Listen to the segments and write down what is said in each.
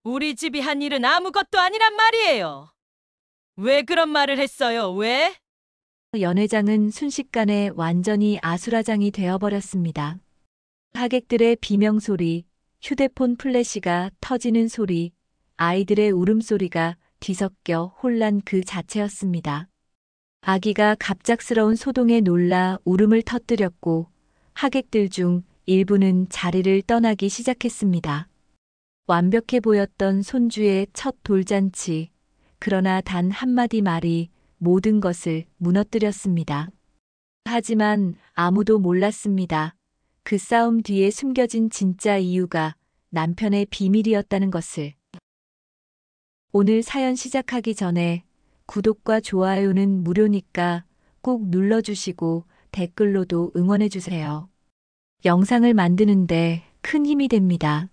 우리 집이 한 일은 아무것도 아니란 말이에요. 왜 그런 말을 했어요? 왜? 연회장은 순식간에 완전히 아수라장이 되어버렸습니다. 하객들의 비명소리, 휴대폰 플래시가 터지는 소리, 아이들의 울음소리가 뒤섞여 혼란 그 자체였습니다. 아기가 갑작스러운 소동에 놀라 울음을 터뜨렸고 하객들 중 일부는 자리를 떠나기 시작했습니다. 완벽해 보였던 손주의 첫 돌잔치, 그러나 단 한마디 말이 모든 것을 무너뜨렸습니다. 하지만 아무도 몰랐습니다. 그 싸움 뒤에 숨겨진 진짜 이유가 남편의 비밀이었다는 것을. 오늘 사연 시작하기 전에 구독과 좋아요는 무료니까 꼭 눌러주시고 댓글로도 응원해주세요. 영상을 만드는데 큰 힘이 됩니다.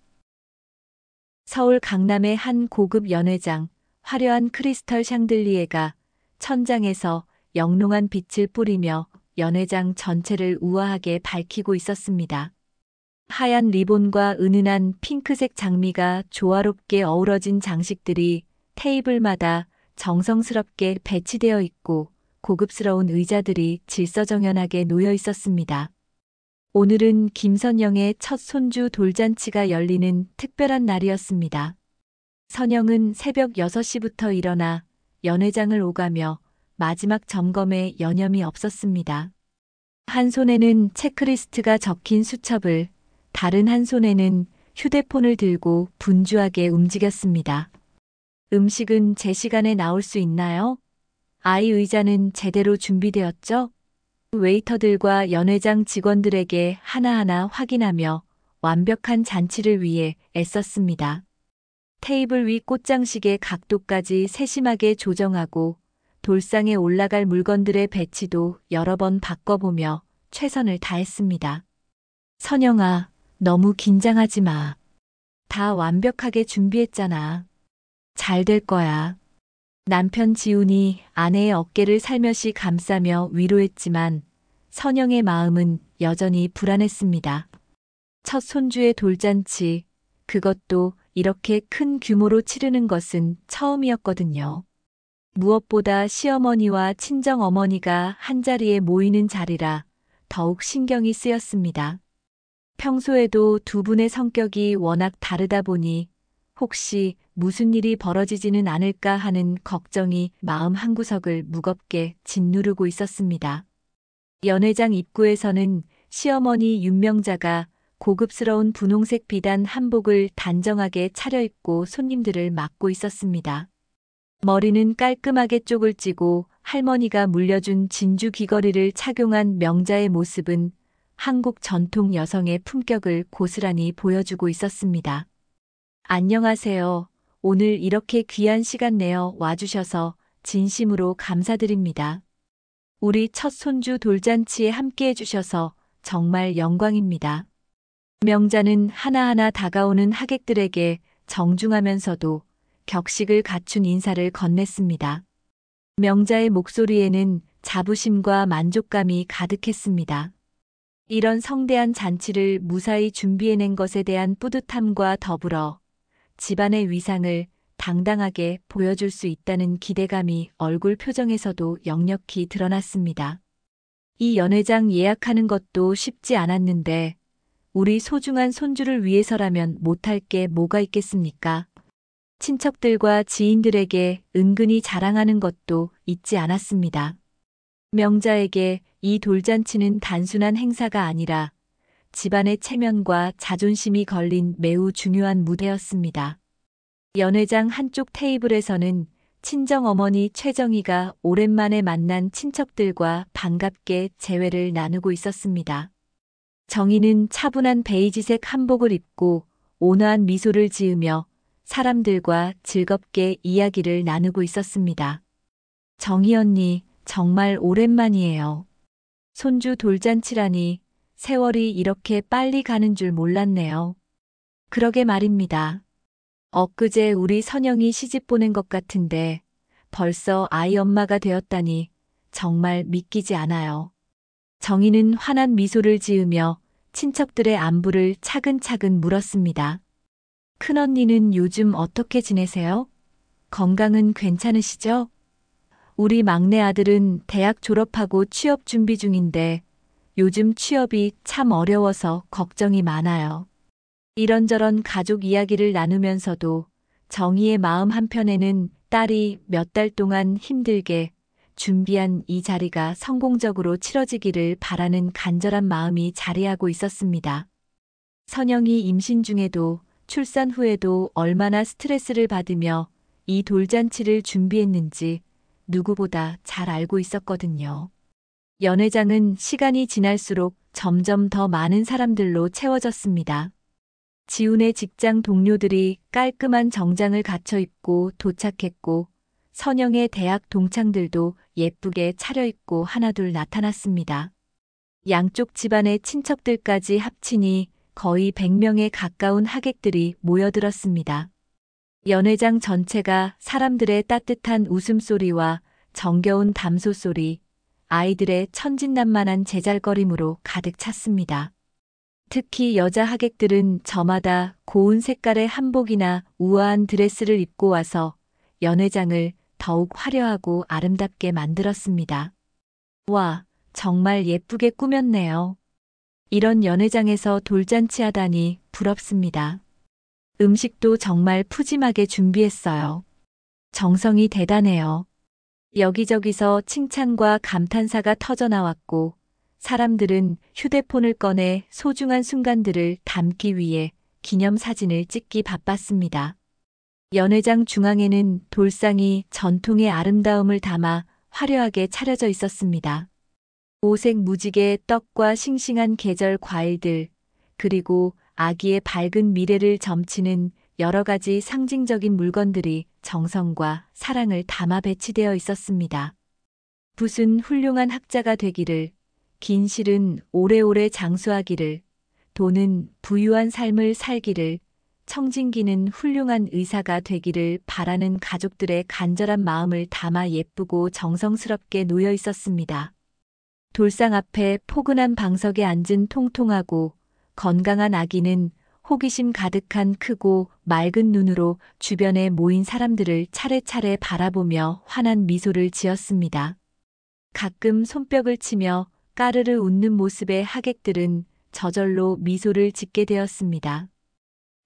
서울 강남의 한 고급 연회장, 화려한 크리스털 샹들리에가 천장에서 영롱한 빛을 뿌리며 연회장 전체를 우아하게 밝히고 있었습니다. 하얀 리본과 은은한 핑크색 장미가 조화롭게 어우러진 장식들이 테이블마다 정성스럽게 배치되어 있고 고급스러운 의자들이 질서정연하게 놓여 있었습니다. 오늘은 김선영의 첫 손주 돌잔치가 열리는 특별한 날이었습니다. 선영은 새벽 6시부터 일어나 연회장을 오가며 마지막 점검에 여념이 없었습니다. 한 손에는 체크리스트가 적힌 수첩을, 다른 한 손에는 휴대폰을 들고 분주하게 움직였습니다. 음식은 제 시간에 나올 수 있나요? 아이 의자는 제대로 준비되었죠? 웨이터들과 연회장 직원들에게 하나하나 확인하며 완벽한 잔치를 위해 애썼습니다. 테이블 위 꽃장식의 각도까지 세심하게 조정하고 돌상에 올라갈 물건들의 배치도 여러 번 바꿔보며 최선을 다했습니다. 선영아, 너무 긴장하지 마. 다 완벽하게 준비했잖아. 잘 될 거야. 남편 지훈이 아내의 어깨를 살며시 감싸며 위로했지만 선영의 마음은 여전히 불안했습니다. 첫 손주의 돌잔치, 그것도 이렇게 큰 규모로 치르는 것은 처음이었거든요. 무엇보다 시어머니와 친정어머니가 한자리에 모이는 자리라 더욱 신경이 쓰였습니다. 평소에도 두 분의 성격이 워낙 다르다 보니 혹시 무슨 일이 벌어지지는 않을까 하는 걱정이 마음 한구석을 무겁게 짓누르고 있었습니다. 연회장 입구에서는 시어머니 윤명자가 고급스러운 분홍색 비단 한복을 단정하게 차려입고 손님들을 맞고 있었습니다. 머리는 깔끔하게 쪽을 찌고 할머니가 물려준 진주 귀걸이를 착용한 명자의 모습은 한국 전통 여성의 품격을 고스란히 보여주고 있었습니다. 안녕하세요. 오늘 이렇게 귀한 시간 내어 와주셔서 진심으로 감사드립니다. 우리 첫 손주 돌잔치에 함께 해주셔서 정말 영광입니다. 명자는 하나하나 다가오는 하객들에게 정중하면서도 격식을 갖춘 인사를 건넸습니다. 명자의 목소리에는 자부심과 만족감이 가득했습니다. 이런 성대한 잔치를 무사히 준비해낸 것에 대한 뿌듯함과 더불어 집안의 위상을 당당하게 보여줄 수 있다는 기대감이 얼굴 표정에서도 역력히 드러났습니다. 이 연회장 예약하는 것도 쉽지 않았는데 우리 소중한 손주를 위해서라면 못할 게 뭐가 있겠습니까? 친척들과 지인들에게 은근히 자랑하는 것도 잊지 않았습니다. 명자에게 이 돌잔치는 단순한 행사가 아니라 집안의 체면과 자존심이 걸린 매우 중요한 무대였습니다. 연회장 한쪽 테이블에서는 친정어머니 최정희가 오랜만에 만난 친척들과 반갑게 재회를 나누고 있었습니다. 정희는 차분한 베이지색 한복을 입고 온화한 미소를 지으며 사람들과 즐겁게 이야기를 나누고 있었습니다. 정희 언니, 정말 오랜만이에요. 손주 돌잔치라니 세월이 이렇게 빨리 가는 줄 몰랐네요. 그러게 말입니다. 엊그제 우리 선영이 시집 보낸 것 같은데 벌써 아이 엄마가 되었다니 정말 믿기지 않아요. 정희는 환한 미소를 지으며 친척들의 안부를 차근차근 물었습니다. 큰언니는 요즘 어떻게 지내세요? 건강은 괜찮으시죠? 우리 막내 아들은 대학 졸업하고 취업 준비 중인데 요즘 취업이 참 어려워서 걱정이 많아요. 이런저런 가족 이야기를 나누면서도 정희의 마음 한편에는 딸이 몇 달 동안 힘들게 준비한 이 자리가 성공적으로 치러지기를 바라는 간절한 마음이 자리하고 있었습니다. 선영이 임신 중에도 출산 후에도 얼마나 스트레스를 받으며 이 돌잔치를 준비했는지 누구보다 잘 알고 있었거든요. 연회장은 시간이 지날수록 점점 더 많은 사람들로 채워졌습니다. 지훈의 직장 동료들이 깔끔한 정장을 갖춰 입고 도착했고, 선영의 대학 동창들도 예쁘게 차려입고 하나둘 나타났습니다. 양쪽 집안의 친척들까지 합치니 거의 100명에 가까운 하객들이 모여들었습니다. 연회장 전체가 사람들의 따뜻한 웃음소리와 정겨운 담소소리, 아이들의 천진난만한 제잘거림으로 가득 찼습니다. 특히 여자 하객들은 저마다 고운 색깔의 한복이나 우아한 드레스를 입고 와서 연회장을 더욱 화려하고 아름답게 만들었습니다. 와, 정말 예쁘게 꾸몄네요. 이런 연회장에서 돌잔치 하다니 부럽습니다. 음식도 정말 푸짐하게 준비했어요. 정성이 대단해요. 여기저기서 칭찬과 감탄사가 터져나왔고, 사람들은 휴대폰을 꺼내 소중한 순간들을 담기 위해 기념사진을 찍기 바빴습니다. 연회장 중앙에는 돌상이 전통의 아름다움을 담아 화려하게 차려져 있었습니다. 오색 무지개 떡과 싱싱한 계절 과일들, 그리고 아기의 밝은 미래를 점치는 여러 가지 상징적인 물건들이 정성과 사랑을 담아 배치되어 있었습니다. 붓은 훌륭한 학자가 되기를, 긴 실은 오래오래 장수하기를, 돈은 부유한 삶을 살기를, 청진기는 훌륭한 의사가 되기를 바라는 가족들의 간절한 마음을 담아 예쁘고 정성스럽게 놓여 있었습니다. 돌상 앞에 포근한 방석에 앉은 통통하고 건강한 아기는 호기심 가득한 크고 맑은 눈으로 주변에 모인 사람들을 차례차례 바라보며 환한 미소를 지었습니다. 가끔 손뼉을 치며 까르르 웃는 모습의 하객들은 저절로 미소를 짓게 되었습니다.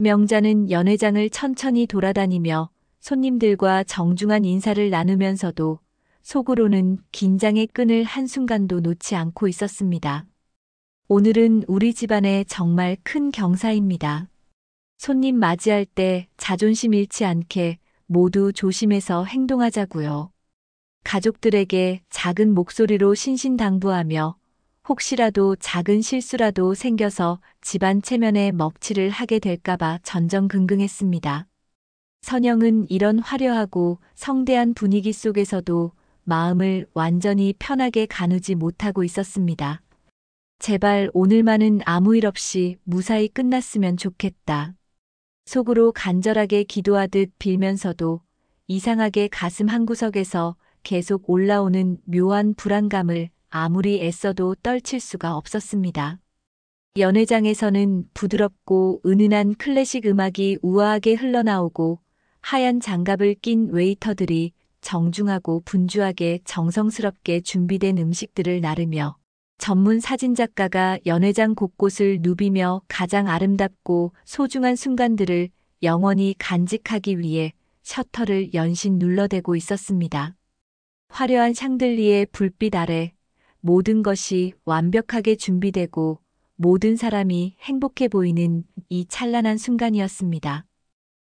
명자는 연회장을 천천히 돌아다니며 손님들과 정중한 인사를 나누면서도 속으로는 긴장의 끈을 한순간도 놓지 않고 있었습니다. 오늘은 우리 집안에 정말 큰 경사입니다. 손님 맞이할 때 자존심 잃지 않게 모두 조심해서 행동하자고요. 가족들에게 작은 목소리로 신신당부하며 혹시라도 작은 실수라도 생겨서 집안 체면에 먹칠을 하게 될까봐 전전긍긍했습니다. 선영은 이런 화려하고 성대한 분위기 속에서도 마음을 완전히 편하게 가누지 못하고 있었습니다. 제발 오늘만은 아무 일 없이 무사히 끝났으면 좋겠다. 속으로 간절하게 기도하듯 빌면서도 이상하게 가슴 한구석에서 계속 올라오는 묘한 불안감을 아무리 애써도 떨칠 수가 없었습니다. 연회장에서는 부드럽고 은은한 클래식 음악이 우아하게 흘러나오고 하얀 장갑을 낀 웨이터들이 정중하고 분주하게 정성스럽게 준비된 음식들을 나르며 전문 사진작가가 연회장 곳곳을 누비며 가장 아름답고 소중한 순간들을 영원히 간직하기 위해 셔터를 연신 눌러대고 있었습니다. 화려한 샹들리에 불빛 아래 모든 것이 완벽하게 준비되고 모든 사람이 행복해 보이는 이 찬란한 순간이었습니다.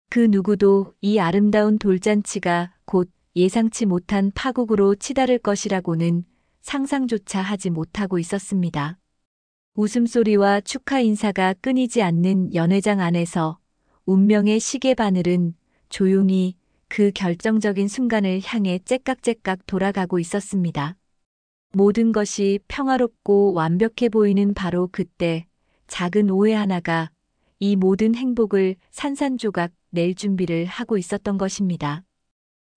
그 누구도 이 아름다운 돌잔치가 곧 예상치 못한 파국으로 치달을 것이라고는 상상조차 하지 못하고 있었습니다. 웃음소리와 축하 인사가 끊이지 않는 연회장 안에서 운명의 시계바늘은 조용히 그 결정적인 순간을 향해 째깍째깍 돌아가고 있었습니다. 모든 것이 평화롭고 완벽해 보이는 바로 그때 작은 오해 하나가 이 모든 행복을 산산조각 낼 준비를 하고 있었던 것입니다.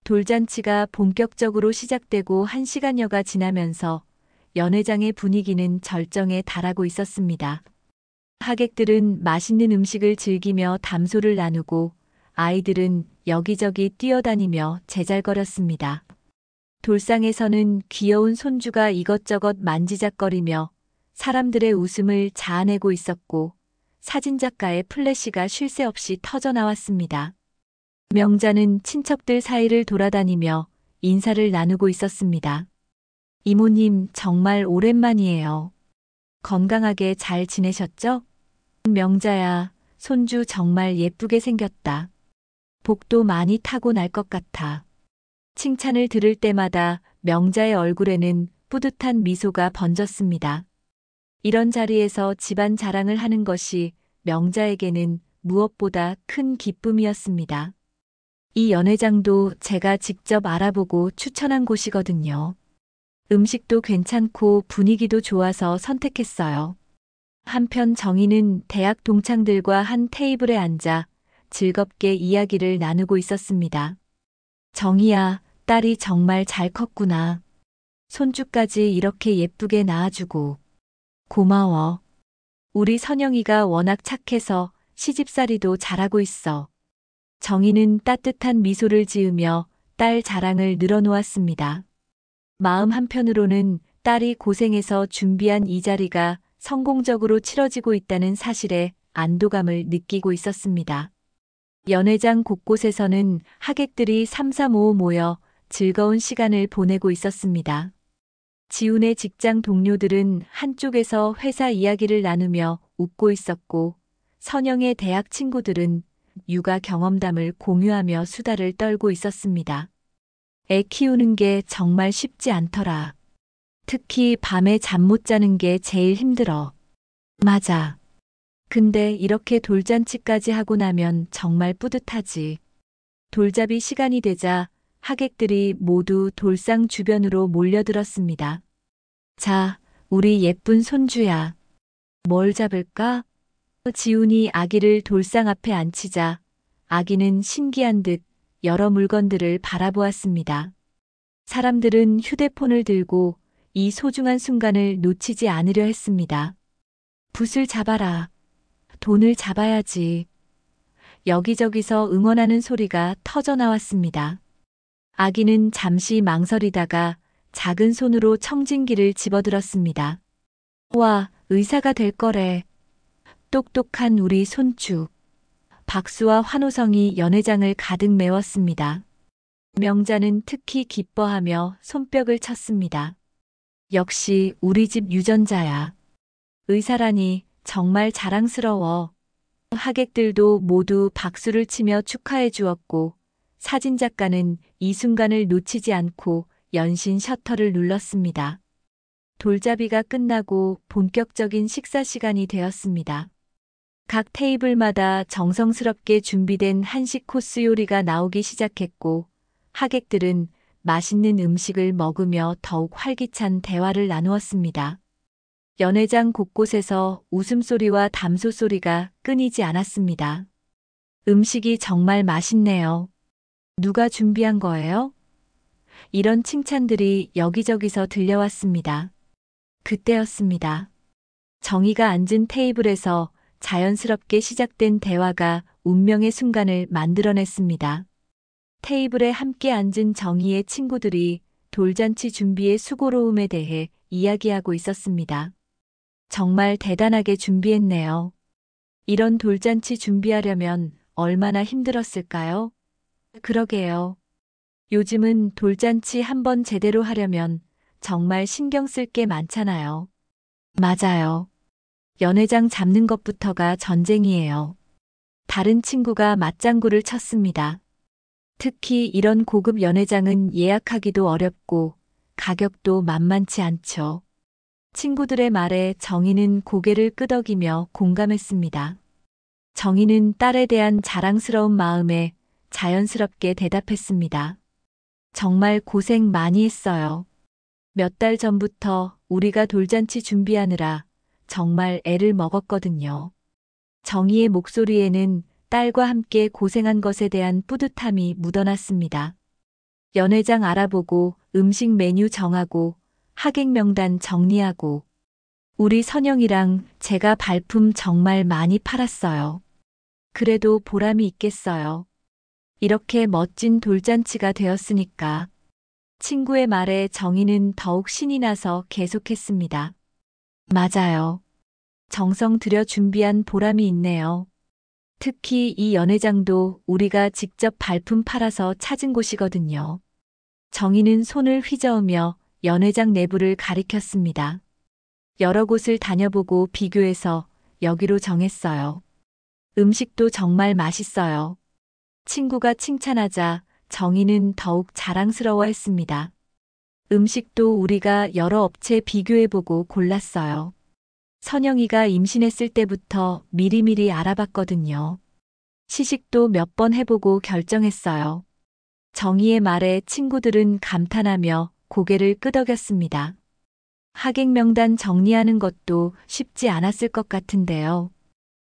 돌잔치가 본격적으로 시작되고 1시간여가 지나면서 연회장의 분위기는 절정에 달하고 있었습니다. 하객들은 맛있는 음식을 즐기며 담소를 나누고 아이들은 여기저기 뛰어다니며 제잘거렸습니다. 돌상에서는 귀여운 손주가 이것저것 만지작거리며 사람들의 웃음을 자아내고 있었고 사진작가의 플래시가 쉴 새 없이 터져 나왔습니다. 명자는 친척들 사이를 돌아다니며 인사를 나누고 있었습니다. 이모님 정말 오랜만이에요. 건강하게 잘 지내셨죠? 명자야, 손주 정말 예쁘게 생겼다. 복도 많이 타고 날 것 같아. 칭찬을 들을 때마다 명자의 얼굴에는 뿌듯한 미소가 번졌습니다. 이런 자리에서 집안 자랑을 하는 것이 명자에게는 무엇보다 큰 기쁨이었습니다. 이 연회장도 제가 직접 알아보고 추천한 곳이거든요. 음식도 괜찮고 분위기도 좋아서 선택했어요. 한편 정희는 대학 동창들과 한 테이블에 앉아 즐겁게 이야기를 나누고 있었습니다. 정희야, 딸이 정말 잘 컸구나. 손주까지 이렇게 예쁘게 낳아주고. 고마워. 우리 선영이가 워낙 착해서 시집살이도 잘하고 있어. 정희는 따뜻한 미소를 지으며 딸 자랑을 늘어놓았습니다. 마음 한편으로는 딸이 고생해서 준비한 이 자리가 성공적으로 치러지고 있다는 사실에 안도감을 느끼고 있었습니다. 연회장 곳곳에서는 하객들이 삼삼오오 모여 즐거운 시간을 보내고 있었습니다. 지훈의 직장 동료들은 한쪽에서 회사 이야기를 나누며 웃고 있었고 선영의 대학 친구들은 육아 경험담을 공유하며 수다를 떨고 있었습니다. 애 키우는 게 정말 쉽지 않더라. 특히 밤에 잠 못 자는 게 제일 힘들어. 맞아. 근데 이렇게 돌잔치까지 하고 나면 정말 뿌듯하지. 돌잡이 시간이 되자 하객들이 모두 돌상 주변으로 몰려들었습니다. 자, 우리 예쁜 손주야. 뭘 잡을까? 지훈이 아기를 돌상 앞에 앉히자 아기는 신기한 듯 여러 물건들을 바라보았습니다. 사람들은 휴대폰을 들고 이 소중한 순간을 놓치지 않으려 했습니다. 붓을 잡아라. 돈을 잡아야지. 여기저기서 응원하는 소리가 터져 나왔습니다. 아기는 잠시 망설이다가 작은 손으로 청진기를 집어들었습니다. 와, 의사가 될 거래. 똑똑한 우리 손주. 박수와 환호성이 연회장을 가득 메웠습니다. 명자는 특히 기뻐하며 손뼉을 쳤습니다. 역시 우리 집 유전자야. 의사라니 정말 자랑스러워. 하객들도 모두 박수를 치며 축하해 주었고 사진작가는 이 순간을 놓치지 않고 연신 셔터를 눌렀습니다. 돌잡이가 끝나고 본격적인 식사 시간이 되었습니다. 각 테이블마다 정성스럽게 준비된 한식 코스 요리가 나오기 시작했고 하객들은 맛있는 음식을 먹으며 더욱 활기찬 대화를 나누었습니다. 연회장 곳곳에서 웃음소리와 담소소리가 끊이지 않았습니다. 음식이 정말 맛있네요. 누가 준비한 거예요? 이런 칭찬들이 여기저기서 들려왔습니다. 그때였습니다. 정희가 앉은 테이블에서 자연스럽게 시작된 대화가 운명의 순간을 만들어냈습니다. 테이블에 함께 앉은 정희의 친구들이 돌잔치 준비의 수고로움에 대해 이야기하고 있었습니다. 정말 대단하게 준비했네요. 이런 돌잔치 준비하려면 얼마나 힘들었을까요? 그러게요. 요즘은 돌잔치 한번 제대로 하려면 정말 신경 쓸 게 많잖아요. 맞아요. 연회장 잡는 것부터가 전쟁이에요. 다른 친구가 맞장구를 쳤습니다. 특히 이런 고급 연회장은 예약하기도 어렵고 가격도 만만치 않죠. 친구들의 말에 정희는 고개를 끄덕이며 공감했습니다. 정희는 딸에 대한 자랑스러운 마음에 자연스럽게 대답했습니다. 정말 고생 많이 했어요. 몇 달 전부터 우리가 돌잔치 준비하느라 정말 애를 먹었거든요. 정희의 목소리에는 딸과 함께 고생한 것에 대한 뿌듯함이 묻어났습니다. 연회장 알아보고 음식 메뉴 정하고 하객 명단 정리하고 우리 선영이랑 제가 발품 정말 많이 팔았어요. 그래도 보람이 있겠어요. 이렇게 멋진 돌잔치가 되었으니까. 친구의 말에 정희는 더욱 신이 나서 계속했습니다. 맞아요. 정성 들여 준비한 보람이 있네요. 특히 이 연회장도 우리가 직접 발품 팔아서 찾은 곳이거든요. 정희는 손을 휘저으며 연회장 내부를 가리켰습니다. 여러 곳을 다녀보고 비교해서 여기로 정했어요. 음식도 정말 맛있어요. 친구가 칭찬하자 정희는 더욱 자랑스러워했습니다. 음식도 우리가 여러 업체 비교해보고 골랐어요. 선영이가 임신했을 때부터 미리미리 알아봤거든요. 시식도 몇 번 해보고 결정했어요. 정희의 말에 친구들은 감탄하며 고개를 끄덕였습니다. 하객 명단 정리하는 것도 쉽지 않았을 것 같은데요.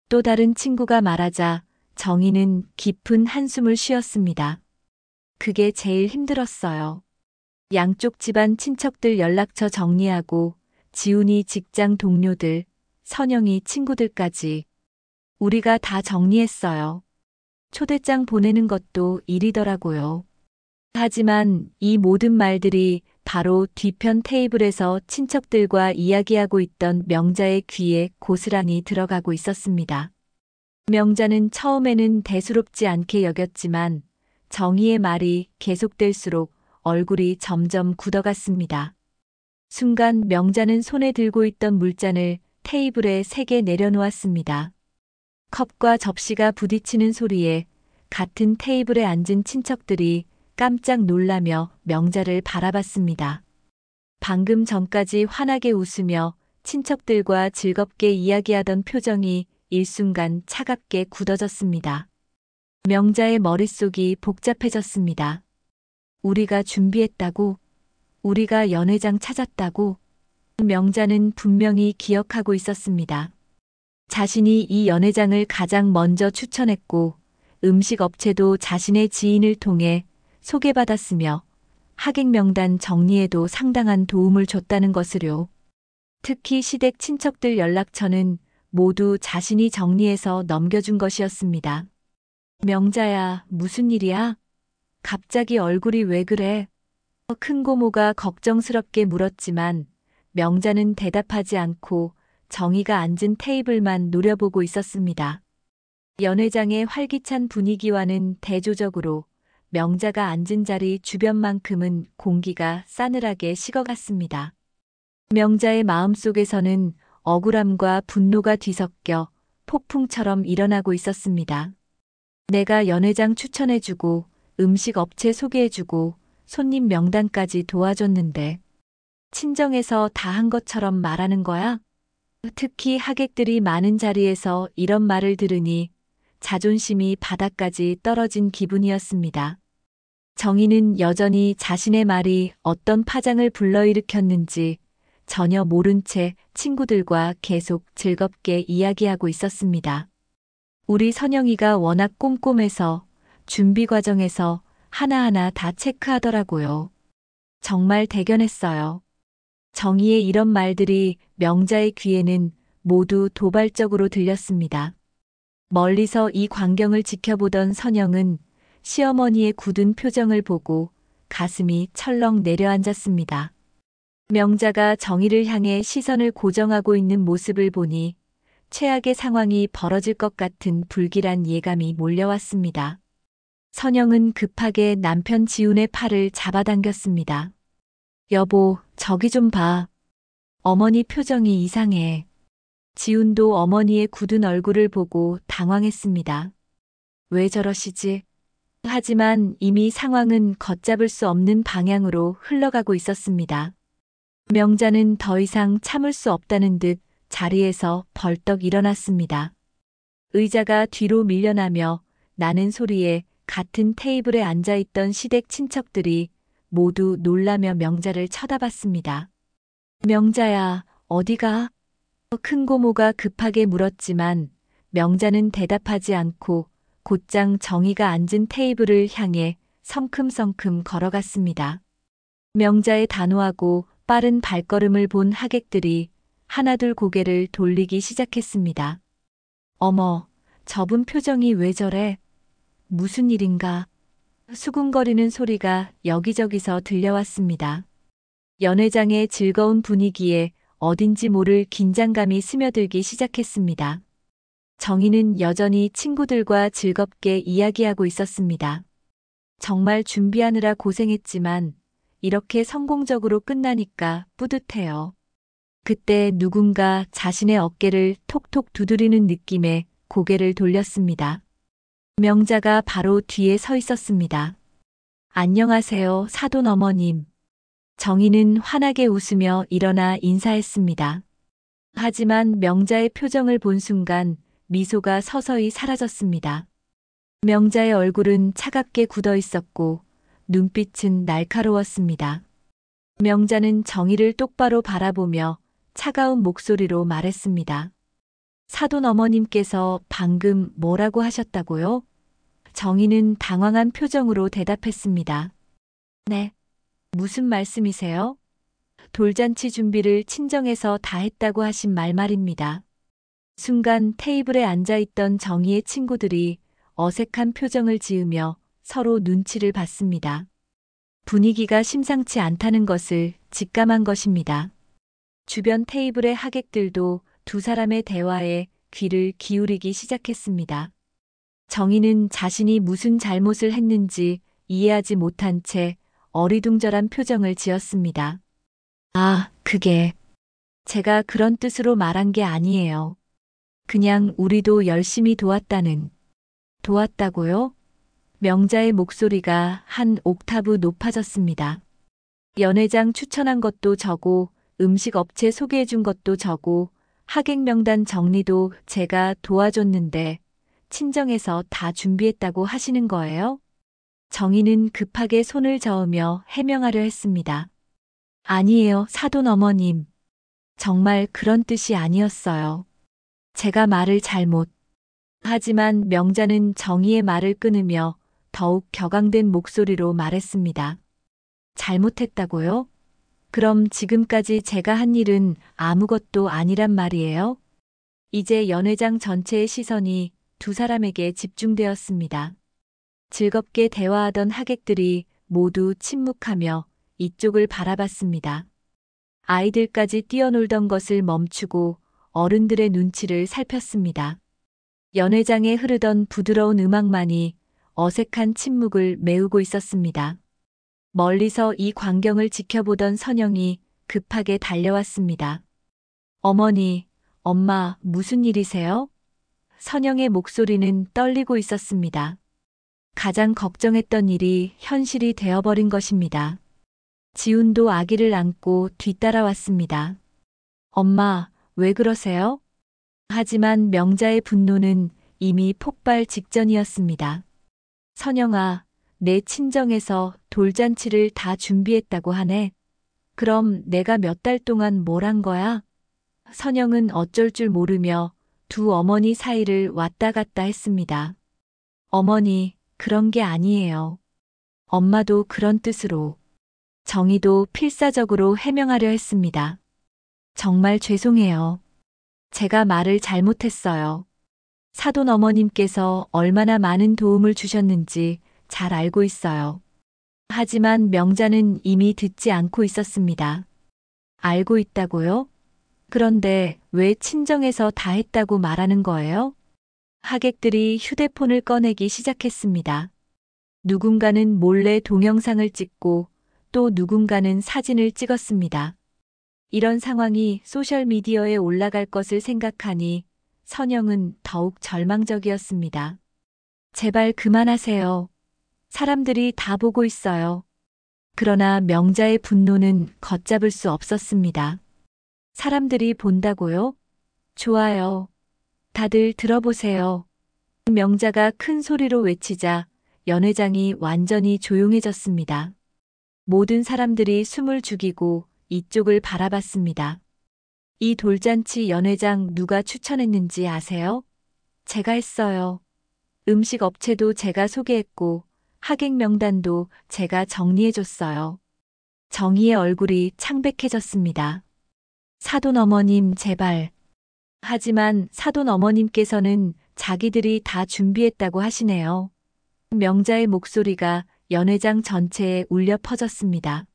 또 다른 친구가 말하자 정희는 깊은 한숨을 쉬었습니다. 그게 제일 힘들었어요. 양쪽 집안 친척들 연락처 정리하고 지훈이 직장 동료들, 선영이 친구들까지 우리가 다 정리했어요. 초대장 보내는 것도 일이더라고요. 하지만 이 모든 말들이 바로 뒤편 테이블에서 친척들과 이야기하고 있던 명자의 귀에 고스란히 들어가고 있었습니다. 명자는 처음에는 대수롭지 않게 여겼지만 정희의 말이 계속될수록 얼굴이 점점 굳어갔습니다. 순간 명자는 손에 들고 있던 물잔을 테이블에 3개 내려놓았습니다. 컵과 접시가 부딪히는 소리에 같은 테이블에 앉은 친척들이 깜짝 놀라며 명자를 바라봤습니다. 방금 전까지 환하게 웃으며 친척들과 즐겁게 이야기하던 표정이 일순간 차갑게 굳어졌습니다. 명자의 머릿속이 복잡해졌습니다. 우리가 준비했다고? 우리가 연회장 찾았다고? 명자는 분명히 기억하고 있었습니다. 자신이 이 연회장을 가장 먼저 추천했고 음식 업체도 자신의 지인을 통해 소개받았으며 하객 명단 정리에도 상당한 도움을 줬다는 것을요. 특히 시댁 친척들 연락처는 모두 자신이 정리해서 넘겨준 것이었습니다. 명자야, 무슨 일이야? 갑자기 얼굴이 왜 그래? 큰 고모가 걱정스럽게 물었지만 명자는 대답하지 않고 정희가 앉은 테이블만 노려보고 있었습니다. 연회장의 활기찬 분위기와는 대조적으로 명자가 앉은 자리 주변만큼은 공기가 싸늘하게 식어갔습니다. 명자의 마음속에서는 억울함과 분노가 뒤섞여 폭풍처럼 일어나고 있었습니다. 내가 연회장 추천해주고 음식 업체 소개해주고 손님 명단까지 도와줬는데 친정에서 다 한 것처럼 말하는 거야? 특히 하객들이 많은 자리에서 이런 말을 들으니 자존심이 바닥까지 떨어진 기분이었습니다. 정희는 여전히 자신의 말이 어떤 파장을 불러일으켰는지 전혀 모른 채 친구들과 계속 즐겁게 이야기하고 있었습니다. 우리 선영이가 워낙 꼼꼼해서 준비 과정에서 하나하나 다 체크하더라고요. 정말 대견했어요. 정희의 이런 말들이 명자의 귀에는 모두 도발적으로 들렸습니다. 멀리서 이 광경을 지켜보던 선영은 시어머니의 굳은 표정을 보고 가슴이 철렁 내려앉았습니다. 명자가 정희를 향해 시선을 고정하고 있는 모습을 보니 최악의 상황이 벌어질 것 같은 불길한 예감이 몰려왔습니다. 선영은 급하게 남편 지훈의 팔을 잡아당겼습니다. 여보, 저기 좀 봐. 어머니 표정이 이상해. 지훈도 어머니의 굳은 얼굴을 보고 당황했습니다. 왜 저러시지? 하지만 이미 상황은 걷잡을 수 없는 방향으로 흘러가고 있었습니다. 명자는 더 이상 참을 수 없다는 듯 자리에서 벌떡 일어났습니다. 의자가 뒤로 밀려나며 나는 소리에 같은 테이블에 앉아있던 시댁 친척들이 모두 놀라며 명자를 쳐다봤습니다. 명자야, 어디가? 큰 고모가 급하게 물었지만 명자는 대답하지 않고 곧장 정희가 앉은 테이블을 향해 성큼성큼 걸어갔습니다. 명자의 단호하고 빠른 발걸음을 본 하객들이 하나둘 고개를 돌리기 시작했습니다. 어머, 저분 표정이 왜 저래? 무슨 일인가? 수군거리는 소리가 여기저기서 들려왔습니다. 연회장의 즐거운 분위기에 어딘지 모를 긴장감이 스며들기 시작했습니다. 정희는 여전히 친구들과 즐겁게 이야기하고 있었습니다. 정말 준비하느라 고생했지만 이렇게 성공적으로 끝나니까 뿌듯해요. 그때 누군가 자신의 어깨를 톡톡 두드리는 느낌에 고개를 돌렸습니다. 명자가 바로 뒤에 서 있었습니다. 안녕하세요, 사돈 어머님. 정희는 환하게 웃으며 일어나 인사했습니다. 하지만 명자의 표정을 본 순간 미소가 서서히 사라졌습니다. 명자의 얼굴은 차갑게 굳어 있었고 눈빛은 날카로웠습니다. 명자는 정희를 똑바로 바라보며 차가운 목소리로 말했습니다. 사돈 어머님께서 방금 뭐라고 하셨다고요? 정희는 당황한 표정으로 대답했습니다. 네. 무슨 말씀이세요? 돌잔치 준비를 친정에서 다 했다고 하신 말입니다. 순간 테이블에 앉아있던 정희의 친구들이 어색한 표정을 지으며 서로 눈치를 봤습니다. 분위기가 심상치 않다는 것을 직감한 것입니다. 주변 테이블의 하객들도 두 사람의 대화에 귀를 기울이기 시작했습니다. 정희는 자신이 무슨 잘못을 했는지 이해하지 못한 채 어리둥절한 표정을 지었습니다. 아, 그게 제가 그런 뜻으로 말한 게 아니에요. 그냥 우리도 열심히 도왔다는. 도왔다고요? 명자의 목소리가 한 옥타브 높아졌습니다. 연회장 추천한 것도 저고, 음식 업체 소개해 준 것도 저고, 하객 명단 정리도 제가 도와줬는데 친정에서 다 준비했다고 하시는 거예요? 정희는 급하게 손을 저으며 해명하려 했습니다. 아니에요, 사돈 어머님. 정말 그런 뜻이 아니었어요. 제가 말을 잘못. 하지만 명자는 정희의 말을 끊으며 더욱 격앙된 목소리로 말했습니다. 잘못했다고요? 그럼 지금까지 제가 한 일은 아무것도 아니란 말이에요? 이제 연회장 전체의 시선이 두 사람에게 집중되었습니다. 즐겁게 대화하던 하객들이 모두 침묵하며 이쪽을 바라봤습니다. 아이들까지 뛰어놀던 것을 멈추고 어른들의 눈치를 살폈습니다. 연회장에 흐르던 부드러운 음악만이 어색한 침묵을 메우고 있었습니다. 멀리서 이 광경을 지켜보던 선영이 급하게 달려왔습니다. 어머니, 엄마, 무슨 일이세요? 선영의 목소리는 떨리고 있었습니다. 가장 걱정했던 일이 현실이 되어버린 것입니다. 지훈도 아기를 안고 뒤따라왔습니다. 엄마, 왜 그러세요? 하지만 명자의 분노는 이미 폭발 직전이었습니다. 선영아, 내 친정에서 돌잔치를 다 준비했다고 하네. 그럼 내가 몇 달 동안 뭘 한 거야? 선영은 어쩔 줄 모르며 두 어머니 사이를 왔다 갔다 했습니다. 어머니, 그런 게 아니에요. 엄마도 그런 뜻으로. 정희도 필사적으로 해명하려 했습니다. 정말 죄송해요. 제가 말을 잘못했어요. 사돈 어머님께서 얼마나 많은 도움을 주셨는지 잘 알고 있어요. 하지만 명자는 이미 듣지 않고 있었습니다. 알고 있다고요? 그런데 왜 친정에서 다 했다고 말하는 거예요? 하객들이 휴대폰을 꺼내기 시작했습니다. 누군가는 몰래 동영상을 찍고 또 누군가는 사진을 찍었습니다. 이런 상황이 소셜미디어에 올라갈 것을 생각하니 선영은 더욱 절망적이었습니다. 제발 그만하세요. 사람들이 다 보고 있어요. 그러나 명자의 분노는 걷잡을 수 없었습니다. 사람들이 본다고요? 좋아요. 다들 들어보세요. 명자가 큰 소리로 외치자 연회장이 완전히 조용해졌습니다. 모든 사람들이 숨을 죽이고 이쪽을 바라봤습니다. 이 돌잔치 연회장 누가 추천했는지 아세요? 제가 했어요. 음식 업체도 제가 소개했고 하객 명단도 제가 정리해줬어요. 정희의 얼굴이 창백해졌습니다. 사돈 어머님, 제발. 하지만 사돈 어머님께서는 자기들이 다 준비했다고 하시네요. 명자의 목소리가 연회장 전체에 울려 퍼졌습니다.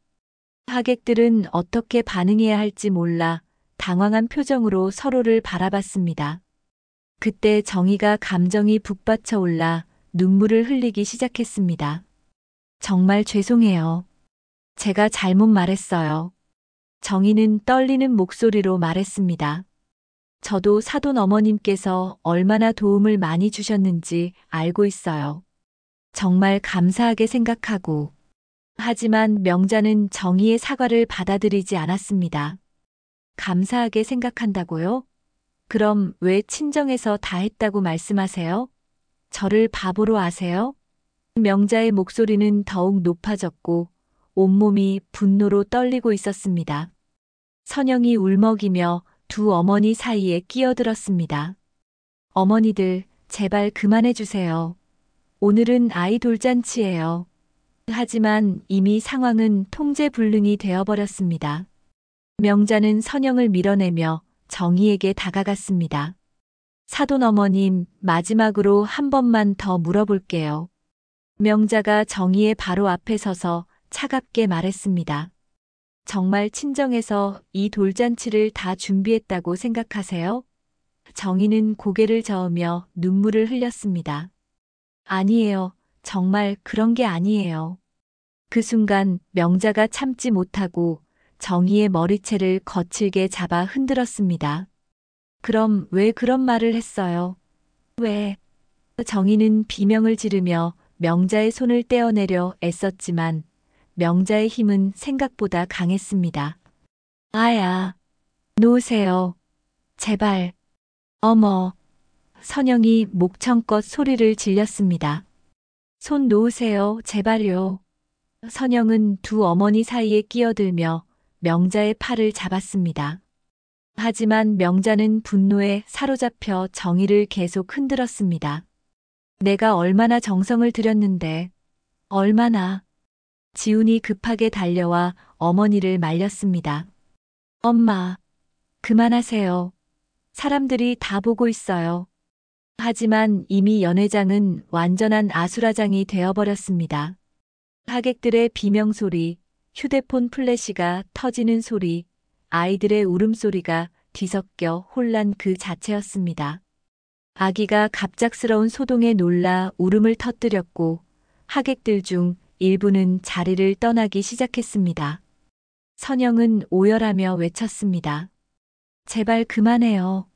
하객들은 어떻게 반응해야 할지 몰라 당황한 표정으로 서로를 바라봤습니다. 그때 정희가 감정이 북받쳐 올라 눈물을 흘리기 시작했습니다. 정말 죄송해요. 제가 잘못 말했어요. 정희는 떨리는 목소리로 말했습니다. 저도 사돈 어머님께서 얼마나 도움을 많이 주셨는지 알고 있어요. 정말 감사하게 생각하고. 하지만 명자는 정희의 사과를 받아들이지 않았습니다. 감사하게 생각한다고요? 그럼 왜 친정에서 다 했다고 말씀하세요? 저를 바보로 아세요? 명자의 목소리는 더욱 높아졌고 온몸이 분노로 떨리고 있었습니다. 선영이 울먹이며 두 어머니 사이에 끼어들었습니다. 어머니들, 제발 그만해 주세요. 오늘은 아이 돌잔치예요. 하지만 이미 상황은 통제불능이 되어버렸습니다. 명자는 선영을 밀어내며 정희에게 다가갔습니다. 사돈 어머님, 마지막으로 한 번만 더 물어볼게요. 명자가 정희의 바로 앞에 서서 차갑게 말했습니다. 정말 친정에서 이 돌잔치를 다 준비했다고 생각하세요? 정희는 고개를 저으며 눈물을 흘렸습니다. 아니에요. 정말 그런 게 아니에요. 그 순간 명자가 참지 못하고 정희의 머리채를 거칠게 잡아 흔들었습니다. 그럼 왜 그런 말을 했어요? 왜? 정희는 비명을 지르며 명자의 손을 떼어내려 애썼지만 명자의 힘은 생각보다 강했습니다. 아야, 놓으세요. 제발. 어머. 선영이 목청껏 소리를 질렸습니다. 손 놓으세요, 제발요. 선영은 두 어머니 사이에 끼어들며 명자의 팔을 잡았습니다. 하지만 명자는 분노에 사로잡혀 정희를 계속 흔들었습니다. 내가 얼마나 정성을 들였는데, 얼마나. 지훈이 급하게 달려와 어머니를 말렸습니다. 엄마, 그만하세요. 사람들이 다 보고 있어요. 하지만 이미 연회장은 완전한 아수라장이 되어버렸습니다. 하객들의 비명소리, 휴대폰 플래시가 터지는 소리, 아이들의 울음소리가 뒤섞여 혼란 그 자체였습니다. 아기가 갑작스러운 소동에 놀라 울음을 터뜨렸고 하객들 중 일부는 자리를 떠나기 시작했습니다. 선영은 오열하며 외쳤습니다. 제발 그만해요.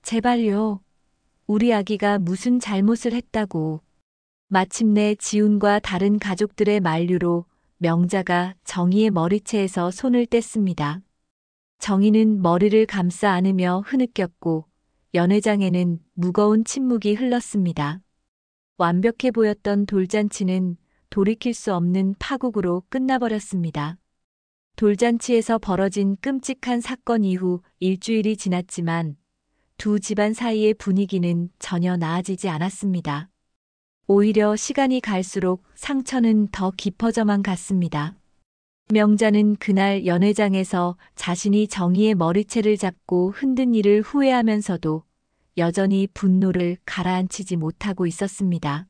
제발요. 우리 아기가 무슨 잘못을 했다고. 마침내 지훈과 다른 가족들의 만류로 명자가 정희의 머리채에서 손을 뗐습니다. 정희는 머리를 감싸 안으며 흐느꼈고 연회장에는 무거운 침묵이 흘렀습니다. 완벽해 보였던 돌잔치는 돌이킬 수 없는 파국으로 끝나버렸습니다. 돌잔치에서 벌어진 끔찍한 사건 이후 일주일이 지났지만 두 집안 사이의 분위기는 전혀 나아지지 않았습니다. 오히려 시간이 갈수록 상처는 더 깊어져만 갔습니다. 명자는 그날 연회장에서 자신이 정희의 머리채를 잡고 흔든 일을 후회하면서도 여전히 분노를 가라앉히지 못하고 있었습니다.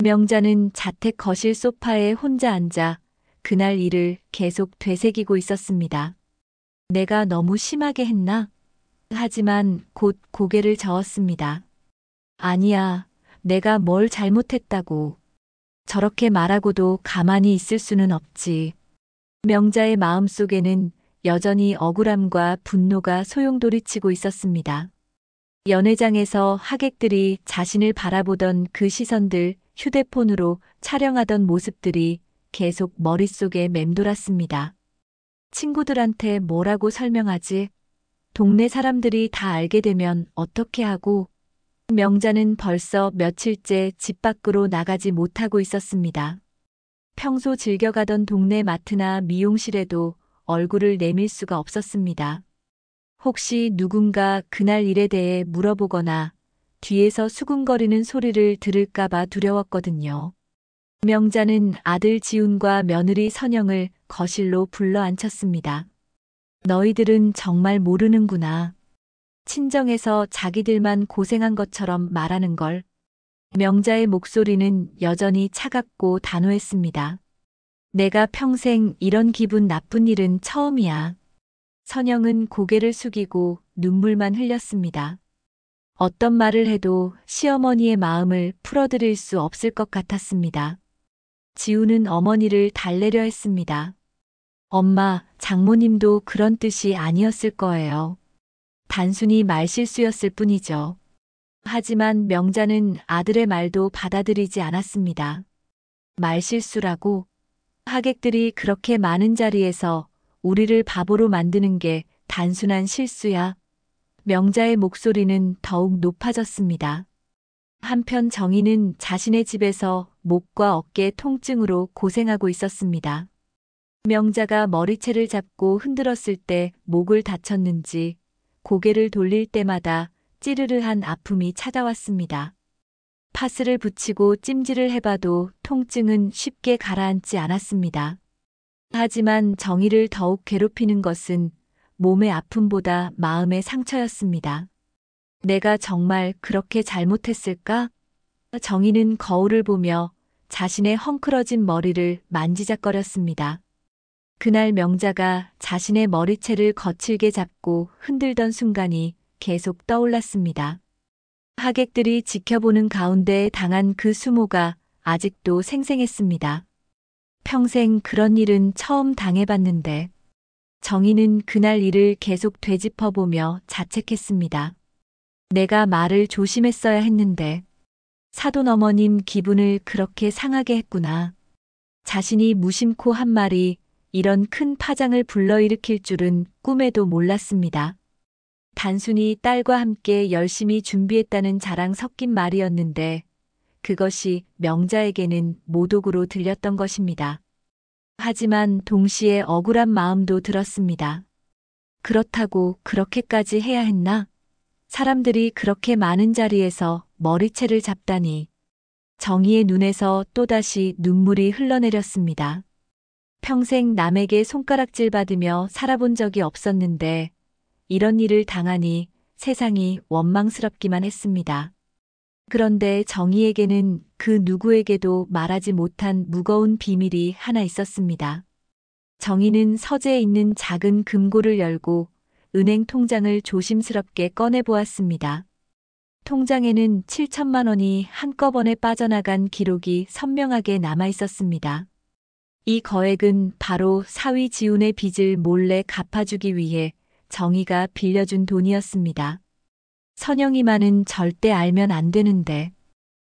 명자는 자택 거실 소파에 혼자 앉아 그날 일을 계속 되새기고 있었습니다. 내가 너무 심하게 했나? 하지만 곧 고개를 저었습니다. 아니야, 내가 뭘 잘못했다고. 저렇게 말하고도 가만히 있을 수는 없지. 명자의 마음속에는 여전히 억울함과 분노가 소용돌이치고 있었습니다. 연회장에서 하객들이 자신을 바라보던 그 시선들, 휴대폰으로 촬영하던 모습들이 계속 머릿속에 맴돌았습니다. 친구들한테 뭐라고 설명하지? 동네 사람들이 다 알게 되면 어떻게 하고? 명자는 벌써 며칠째 집 밖으로 나가지 못하고 있었습니다. 평소 즐겨가던 동네 마트나 미용실에도 얼굴을 내밀 수가 없었습니다. 혹시 누군가 그날 일에 대해 물어보거나 뒤에서 수군거리는 소리를 들을까봐 두려웠거든요. 명자는 아들 지훈과 며느리 선영을 거실로 불러 앉혔습니다. 너희들은 정말 모르는구나. 친정에서 자기들만 고생한 것처럼 말하는 걸. 명자의 목소리는 여전히 차갑고 단호했습니다. 내가 평생 이런 기분 나쁜 일은 처음이야. 선영은 고개를 숙이고 눈물만 흘렸습니다. 어떤 말을 해도 시어머니의 마음을 풀어드릴 수 없을 것 같았습니다. 지우는 어머니를 달래려 했습니다. 엄마, 장모님도 그런 뜻이 아니었을 거예요. 단순히 말실수였을 뿐이죠. 하지만 명자는 아들의 말도 받아들이지 않았습니다. 말실수라고? 하객들이 그렇게 많은 자리에서 우리를 바보로 만드는 게 단순한 실수야. 명자의 목소리는 더욱 높아졌습니다. 한편 정희는 자신의 집에서 목과 어깨 통증으로 고생하고 있었습니다. 명자가 머리채를 잡고 흔들었을 때 목을 다쳤는지 고개를 돌릴 때마다 찌르르한 아픔이 찾아왔습니다. 파스를 붙이고 찜질을 해봐도 통증은 쉽게 가라앉지 않았습니다. 하지만 정희를 더욱 괴롭히는 것은 몸의 아픔보다 마음의 상처였습니다. 내가 정말 그렇게 잘못했을까? 정희는 거울을 보며 자신의 헝클어진 머리를 만지작거렸습니다. 그날 명자가 자신의 머리채를 거칠게 잡고 흔들던 순간이 계속 떠올랐습니다. 하객들이 지켜보는 가운데 당한 그 수모가 아직도 생생했습니다. 평생 그런 일은 처음 당해봤는데 정희는 그날 일을 계속 되짚어보며 자책했습니다. 내가 말을 조심했어야 했는데 사돈 어머님 기분을 그렇게 상하게 했구나. 자신이 무심코 한 말이 이런 큰 파장을 불러일으킬 줄은 꿈에도 몰랐습니다. 단순히 딸과 함께 열심히 준비했다는 자랑 섞인 말이었는데 그것이 명자에게는 모독으로 들렸던 것입니다. 하지만 동시에 억울한 마음도 들었습니다. 그렇다고 그렇게까지 해야 했나? 사람들이 그렇게 많은 자리에서 머리채를 잡다니. 정희의 눈에서 또다시 눈물이 흘러내렸습니다. 평생 남에게 손가락질 받으며 살아본 적이 없었는데 이런 일을 당하니 세상이 원망스럽기만 했습니다. 그런데 정희에게는 그 누구에게도 말하지 못한 무거운 비밀이 하나 있었습니다. 정희는 서재에 있는 작은 금고를 열고 은행 통장을 조심스럽게 꺼내보았습니다. 통장에는 7천만 원이 한꺼번에 빠져나간 기록이 선명하게 남아 있었습니다. 이 거액은 바로 사위 지훈의 빚을 몰래 갚아주기 위해 정희가 빌려준 돈이었습니다. 선영이만은 절대 알면 안 되는데.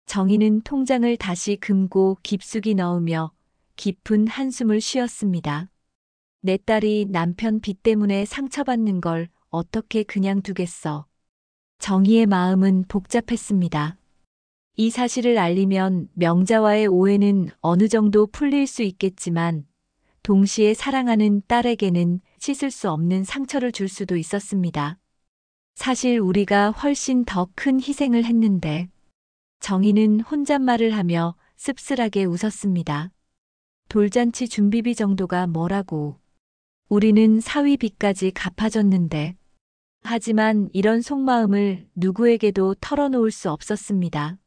정희는 통장을 다시 금고 깊숙이 넣으며 깊은 한숨을 쉬었습니다. 내 딸이 남편 빚 때문에 상처받는 걸 어떻게 그냥 두겠어. 정희의 마음은 복잡했습니다. 이 사실을 알리면 명자와의 오해는 어느 정도 풀릴 수 있겠지만 동시에 사랑하는 딸에게는 씻을 수 없는 상처를 줄 수도 있었습니다. 사실 우리가 훨씬 더 큰 희생을 했는데. 정희는 혼잣말을 하며 씁쓸하게 웃었습니다. 돌잔치 준비비 정도가 뭐라고. 우리는 사위 빚까지 갚아줬는데. 하지만 이런 속마음을 누구에게도 털어놓을 수 없었습니다.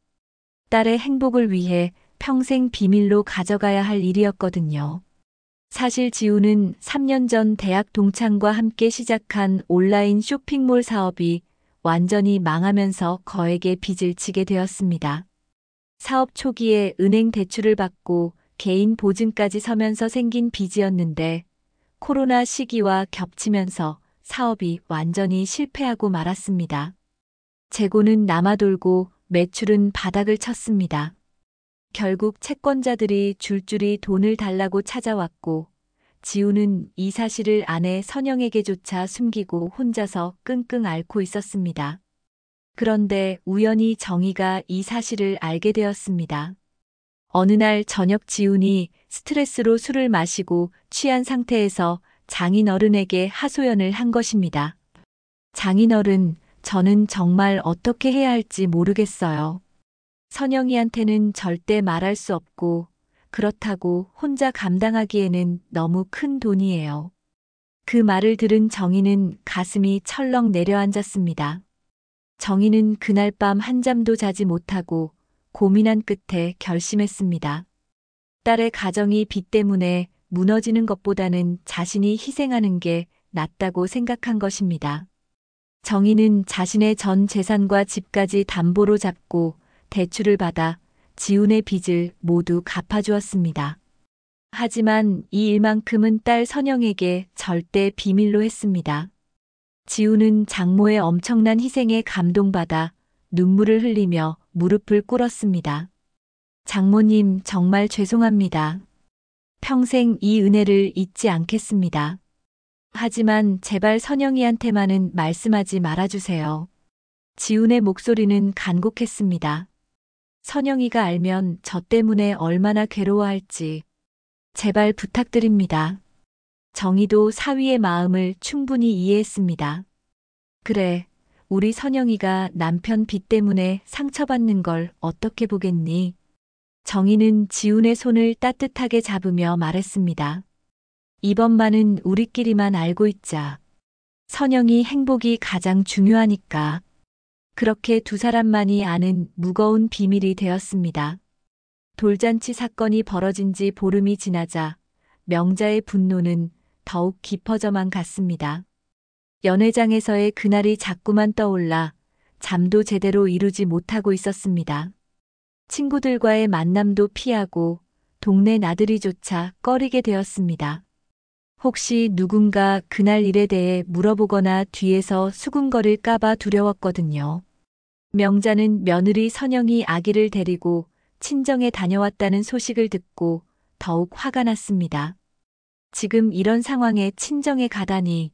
딸의 행복을 위해 평생 비밀로 가져가야 할 일이었거든요. 사실 지우는 3년 전 대학 동창과 함께 시작한 온라인 쇼핑몰 사업이 완전히 망하면서 거액의 빚을 지게 되었습니다. 사업 초기에 은행 대출을 받고 개인 보증까지 서면서 생긴 빚이었는데 코로나 시기와 겹치면서 사업이 완전히 실패하고 말았습니다. 재고는 남아돌고 매출은 바닥을 쳤습니다. 결국 채권자들이 줄줄이 돈을 달라고 찾아왔고 지우는 이 사실을 아내 선영에게조차 숨기고 혼자서 끙끙 앓고 있었습니다. 그런데 우연히 정희가 이 사실을 알게 되었습니다. 어느 날 저녁 지훈이 스트레스로 술을 마시고 취한 상태에서 장인어른에게 하소연을 한 것입니다. 장인어른, 저는 정말 어떻게 해야 할지 모르겠어요. 선영이한테는 절대 말할 수 없고 그렇다고 혼자 감당하기에는 너무 큰 돈이에요. 그 말을 들은 정희는 가슴이 철렁 내려앉았습니다. 정희는 그날 밤 한잠도 자지 못하고 고민한 끝에 결심했습니다. 딸의 가정이 빚 때문에 무너지는 것보다는 자신이 희생하는 게 낫다고 생각한 것입니다. 정희는 자신의 전 재산과 집까지 담보로 잡고 대출을 받아 지훈의 빚을 모두 갚아주었습니다. 하지만 이 일만큼은 딸 선영에게 절대 비밀로 했습니다. 지훈은 장모의 엄청난 희생에 감동받아 눈물을 흘리며 무릎을 꿇었습니다. 장모님, 정말 죄송합니다. 평생 이 은혜를 잊지 않겠습니다. 하지만 제발 선영이한테만은 말씀하지 말아주세요. 지훈의 목소리는 간곡했습니다. 선영이가 알면 저 때문에 얼마나 괴로워할지 제발 부탁드립니다. 정희도 사위의 마음을 충분히 이해했습니다. 그래, 우리 선영이가 남편 빚 때문에 상처받는 걸 어떻게 보겠니? 정희는 지훈의 손을 따뜻하게 잡으며 말했습니다. 이번만은 우리끼리만 알고 있자. 선영이 행복이 가장 중요하니까. 그렇게 두 사람만이 아는 무거운 비밀이 되었습니다. 돌잔치 사건이 벌어진 지 보름이 지나자 명자의 분노는 더욱 깊어져만 갔습니다. 연회장에서의 그날이 자꾸만 떠올라 잠도 제대로 이루지 못하고 있었습니다. 친구들과의 만남도 피하고 동네 나들이조차 꺼리게 되었습니다. 혹시 누군가 그날 일에 대해 물어보거나 뒤에서 수군거릴까봐 두려웠거든요. 명자는 며느리 선영이 아기를 데리고 친정에 다녀왔다는 소식을 듣고 더욱 화가 났습니다. 지금 이런 상황에 친정에 가다니.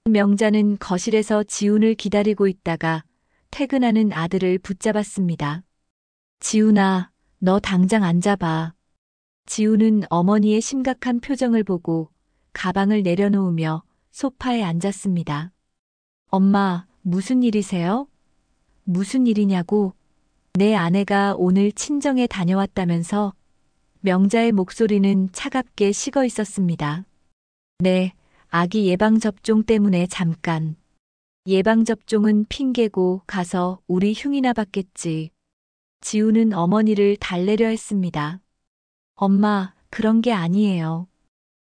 명자는 거실에서 지훈을 기다리고 있다가 퇴근하는 아들을 붙잡았습니다. 지훈아, 너 당장 앉아봐. 지훈은 어머니의 심각한 표정을 보고 가방을 내려놓으며 소파에 앉았습니다. 엄마, 무슨 일이세요? 무슨 일이냐고? 내 아내가 오늘 친정에 다녀왔다면서? 명자의 목소리는 차갑게 식어 있었습니다. 네, 아기 예방접종 때문에 잠깐. 예방접종은 핑계고 가서 우리 흉이나 받겠지. 지훈은 어머니를 달래려 했습니다. 엄마, 그런 게 아니에요.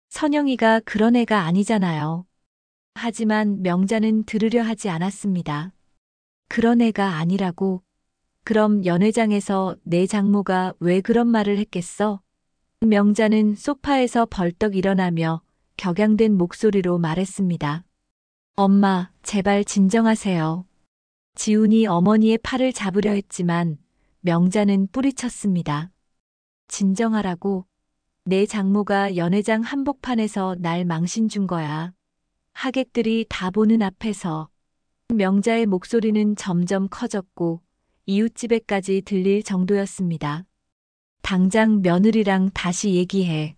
선영이가 그런 애가 아니잖아요. 하지만 명자는 들으려 하지 않았습니다. 그런 애가 아니라고? 그럼 연회장에서 내 장모가 왜 그런 말을 했겠어? 명자는 소파에서 벌떡 일어나며 격양된 목소리로 말했습니다. 엄마, 제발 진정하세요. 지훈이 어머니의 팔을 잡으려 했지만 명자는 뿌리쳤습니다. 진정하라고? 내 장모가 연회장 한복판에서 날 망신 준 거야. 하객들이 다 보는 앞에서. 명자의 목소리는 점점 커졌고 이웃집에까지 들릴 정도였습니다. 당장 며느리랑 다시 얘기해.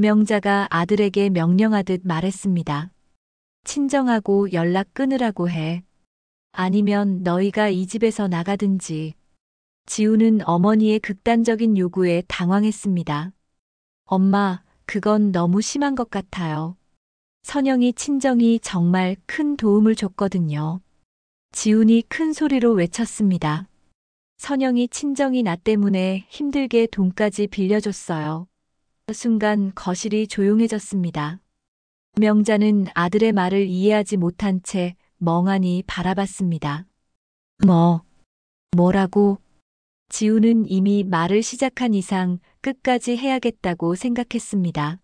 명자가 아들에게 명령하듯 말했습니다. 친정하고 연락 끊으라고 해. 아니면 너희가 이 집에서 나가든지. 지훈은 어머니의 극단적인 요구에 당황했습니다. 엄마, 그건 너무 심한 것 같아요. 선영이 친정이 정말 큰 도움을 줬거든요. 지훈이 큰 소리로 외쳤습니다. 선영이 친정이 나 때문에 힘들게 돈까지 빌려줬어요. 순간 거실이 조용해졌습니다. 명자는 아들의 말을 이해하지 못한 채 멍하니 바라봤습니다. 뭐라고? 지훈은 이미 말을 시작한 이상 끝까지 해야겠다고 생각했습니다.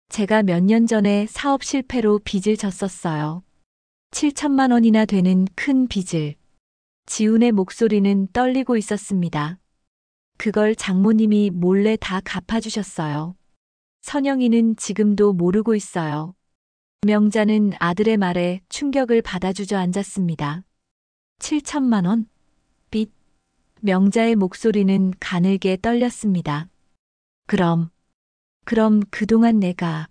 제가 몇 년 전에 사업 실패로 빚을 졌었어요. 7천만 원이나 되는 큰 빚을. 지훈의 목소리는 떨리고 있었습니다. 그걸 장모님이 몰래 다 갚아주셨어요. 선영이는 지금도 모르고 있어요. 명자는 아들의 말에 충격을 받아 주저앉았습니다. 7천만 원? 빚? 명자의 목소리는 가늘게 떨렸습니다. 그럼 그동안 내가.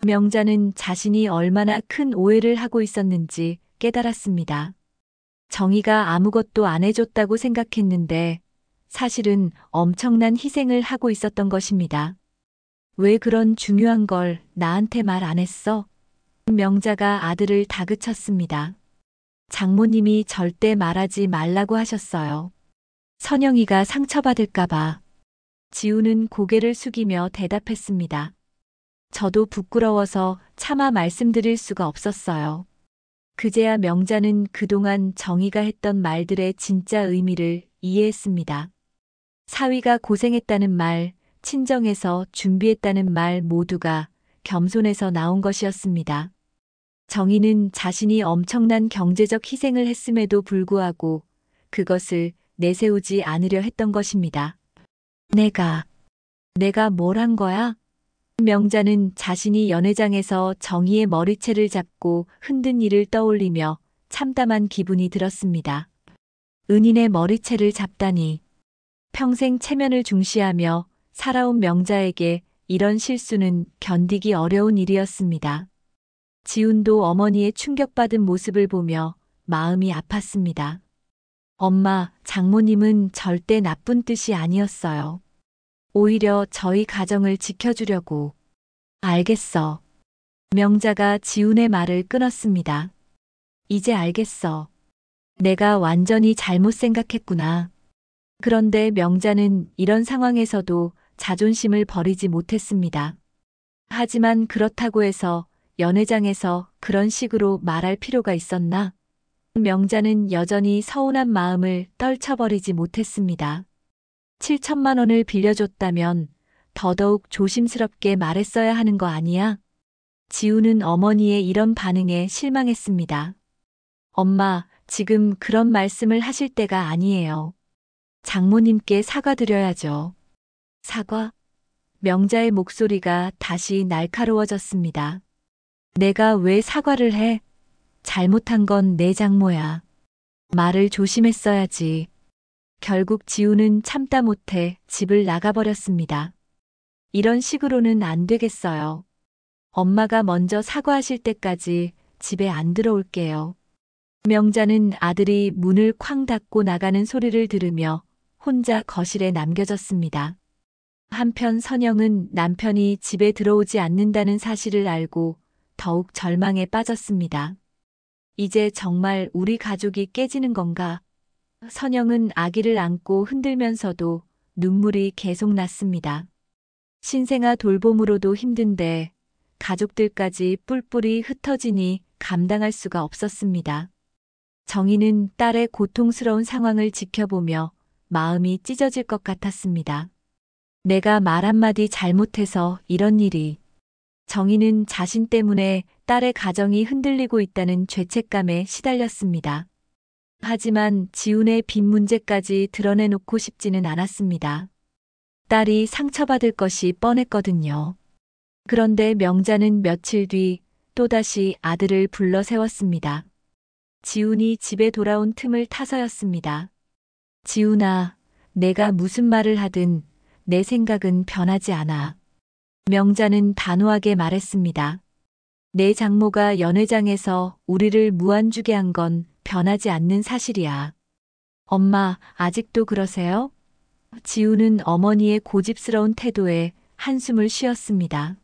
명자는 자신이 얼마나 큰 오해를 하고 있었는지 깨달았습니다. 정희가 아무것도 안 해줬다고 생각했는데 사실은 엄청난 희생을 하고 있었던 것입니다. 왜 그런 중요한 걸 나한테 말 안 했어? 명자가 아들을 다그쳤습니다. 장모님이 절대 말하지 말라고 하셨어요. 선영이가 상처받을까봐. 지우는 고개를 숙이며 대답했습니다. 저도 부끄러워서 차마 말씀드릴 수가 없었어요. 그제야 명자는 그동안 정희가 했던 말들의 진짜 의미를 이해했습니다. 사위가 고생했다는 말, 친정에서 준비했다는 말 모두가 겸손해서 나온 것이었습니다. 정희는 자신이 엄청난 경제적 희생을 했음에도 불구하고 그것을 내세우지 않으려 했던 것입니다. 내가 뭘 한 거야? 명자는 자신이 연회장에서 정희의 머리채를 잡고 흔든 일을 떠올리며 참담한 기분이 들었습니다. 은인의 머리채를 잡다니. 평생 체면을 중시하며 살아온 명자에게 이런 실수는 견디기 어려운 일이었습니다. 지훈도 어머니의 충격받은 모습을 보며 마음이 아팠습니다. 엄마, 장모님은 절대 나쁜 뜻이 아니었어요. 오히려 저희 가정을 지켜주려고. 알겠어. 명자가 지훈의 말을 끊었습니다. 이제 알겠어. 내가 완전히 잘못 생각했구나. 그런데 명자는 이런 상황에서도 자존심을 버리지 못했습니다. 하지만 그렇다고 해서 연회장에서 그런 식으로 말할 필요가 있었나? 명자는 여전히 서운한 마음을 떨쳐버리지 못했습니다. 7천만 원을 빌려줬다면 더더욱 조심스럽게 말했어야 하는 거 아니야? 지우는 어머니의 이런 반응에 실망했습니다. 엄마, 지금 그런 말씀을 하실 때가 아니에요. 장모님께 사과드려야죠. 사과? 명자의 목소리가 다시 날카로워졌습니다. 내가 왜 사과를 해? 잘못한 건 내 장모야. 말을 조심했어야지. 결국 지우는 참다 못해 집을 나가버렸습니다. 이런 식으로는 안 되겠어요. 엄마가 먼저 사과하실 때까지 집에 안 들어올게요. 명자는 아들이 문을 쾅 닫고 나가는 소리를 들으며 혼자 거실에 남겨졌습니다. 한편 선영은 남편이 집에 들어오지 않는다는 사실을 알고 더욱 절망에 빠졌습니다. 이제 정말 우리 가족이 깨지는 건가? 선영은 아기를 안고 흔들면서도 눈물이 계속 났습니다. 신생아 돌봄으로도 힘든데 가족들까지 뿔뿔이 흩어지니 감당할 수가 없었습니다. 정희는 딸의 고통스러운 상황을 지켜보며 마음이 찢어질 것 같았습니다. 내가 말 한마디 잘못해서 이런 일이. 정희는 자신 때문에 딸의 가정이 흔들리고 있다는 죄책감에 시달렸습니다. 하지만 지훈의 빚 문제까지 드러내놓고 싶지는 않았습니다. 딸이 상처받을 것이 뻔했거든요. 그런데 명자는 며칠 뒤 또다시 아들을 불러 세웠습니다. 지훈이 집에 돌아온 틈을 타서였습니다. 지훈아, 내가 무슨 말을 하든 내 생각은 변하지 않아. 명자는 단호하게 말했습니다. 내 장모가 연회장에서 우리를 무안주게 한 건 변하지 않는 사실이야. 엄마, 아직도 그러세요? 지우는 어머니의 고집스러운 태도에 한숨을 쉬었습니다.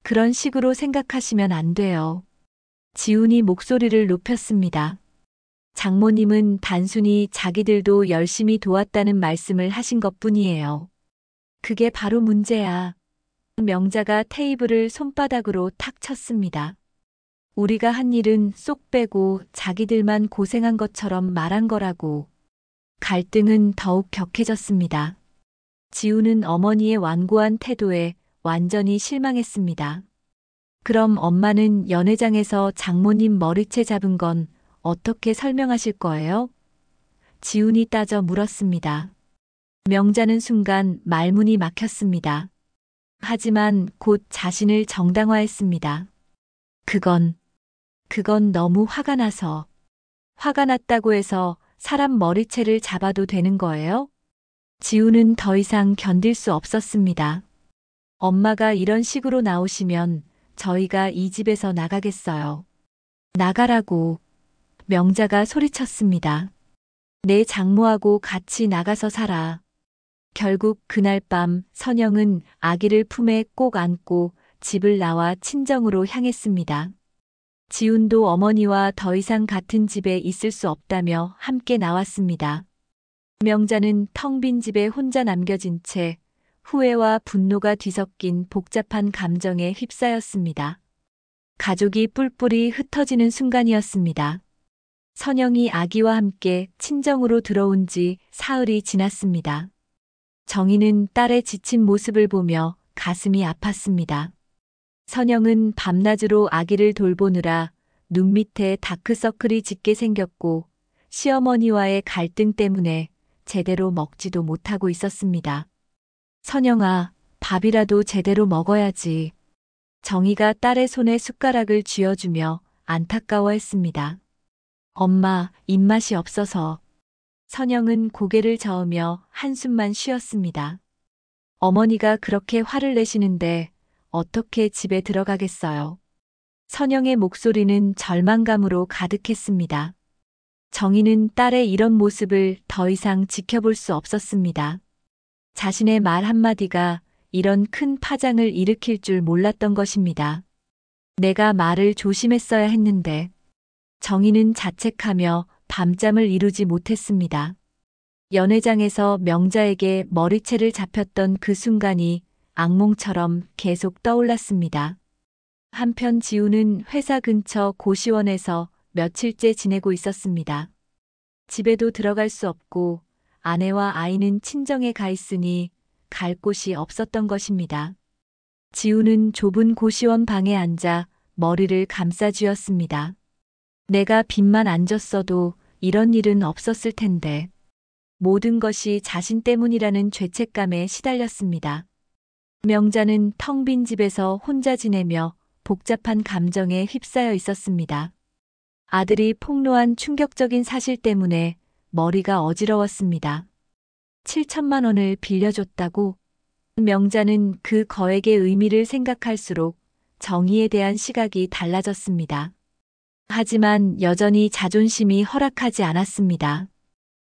그런 식으로 생각하시면 안 돼요. 지훈이 목소리를 높였습니다. 장모님은 단순히 자기들도 열심히 도왔다는 말씀을 하신 것뿐이에요. 그게 바로 문제야. 명자가 테이블을 손바닥으로 탁 쳤습니다. 우리가 한 일은 쏙 빼고 자기들만 고생한 것처럼 말한 거라고. 갈등은 더욱 격해졌습니다. 지우는 어머니의 완고한 태도에 완전히 실망했습니다. 그럼 엄마는 연회장에서 장모님 머리채 잡은 건 어떻게 설명하실 거예요? 지훈이 따져 물었습니다. 명자는 순간 말문이 막혔습니다. 하지만 곧 자신을 정당화했습니다. 그건 너무 화가 나서. 화가 났다고 해서 사람 머리채를 잡아도 되는 거예요? 지우는 더 이상 견딜 수 없었습니다. 엄마가 이런 식으로 나오시면 저희가 이 집에서 나가겠어요. 나가라고. 명자가 소리쳤습니다. 내 장모하고 같이 나가서 살아. 결국 그날 밤 선영은 아기를 품에 꼭 안고 집을 나와 친정으로 향했습니다. 지훈도 어머니와 더 이상 같은 집에 있을 수 없다며 함께 나왔습니다. 명자는 텅 빈 집에 혼자 남겨진 채 후회와 분노가 뒤섞인 복잡한 감정에 휩싸였습니다. 가족이 뿔뿔이 흩어지는 순간이었습니다. 선영이 아기와 함께 친정으로 들어온 지 사흘이 지났습니다. 정희는 딸의 지친 모습을 보며 가슴이 아팠습니다. 선영은 밤낮으로 아기를 돌보느라 눈 밑에 다크서클이 짙게 생겼고 시어머니와의 갈등 때문에 제대로 먹지도 못하고 있었습니다. 선영아, 밥이라도 제대로 먹어야지. 정희가 딸의 손에 숟가락을 쥐어주며 안타까워했습니다. 엄마, 입맛이 없어서. 선영은 고개를 저으며 한숨만 쉬었습니다. 어머니가 그렇게 화를 내시는데 어떻게 집에 들어가겠어요? 선영의 목소리는 절망감으로 가득했습니다. 정희는 딸의 이런 모습을 더 이상 지켜볼 수 없었습니다. 자신의 말 한마디가 이런 큰 파장을 일으킬 줄 몰랐던 것입니다. 내가 말을 조심했어야 했는데. 정희는 자책하며 밤잠을 이루지 못했습니다. 연회장에서 명자에게 머리채를 잡혔던 그 순간이 악몽처럼 계속 떠올랐습니다. 한편 지우는 회사 근처 고시원에서 며칠째 지내고 있었습니다. 집에도 들어갈 수 없고 아내와 아이는 친정에 가 있으니 갈 곳이 없었던 것입니다. 지우는 좁은 고시원 방에 앉아 머리를 감싸쥐었습니다. 내가 빚만 안 졌어도 이런 일은 없었을 텐데. 모든 것이 자신 때문이라는 죄책감에 시달렸습니다. 명자는 텅 빈 집에서 혼자 지내며 복잡한 감정에 휩싸여 있었습니다. 아들이 폭로한 충격적인 사실 때문에 머리가 어지러웠습니다. 7천만 원을 빌려줬다고? 명자는 그 거액의 의미를 생각할수록 정의에 대한 시각이 달라졌습니다. 하지만 여전히 자존심이 허락하지 않았습니다.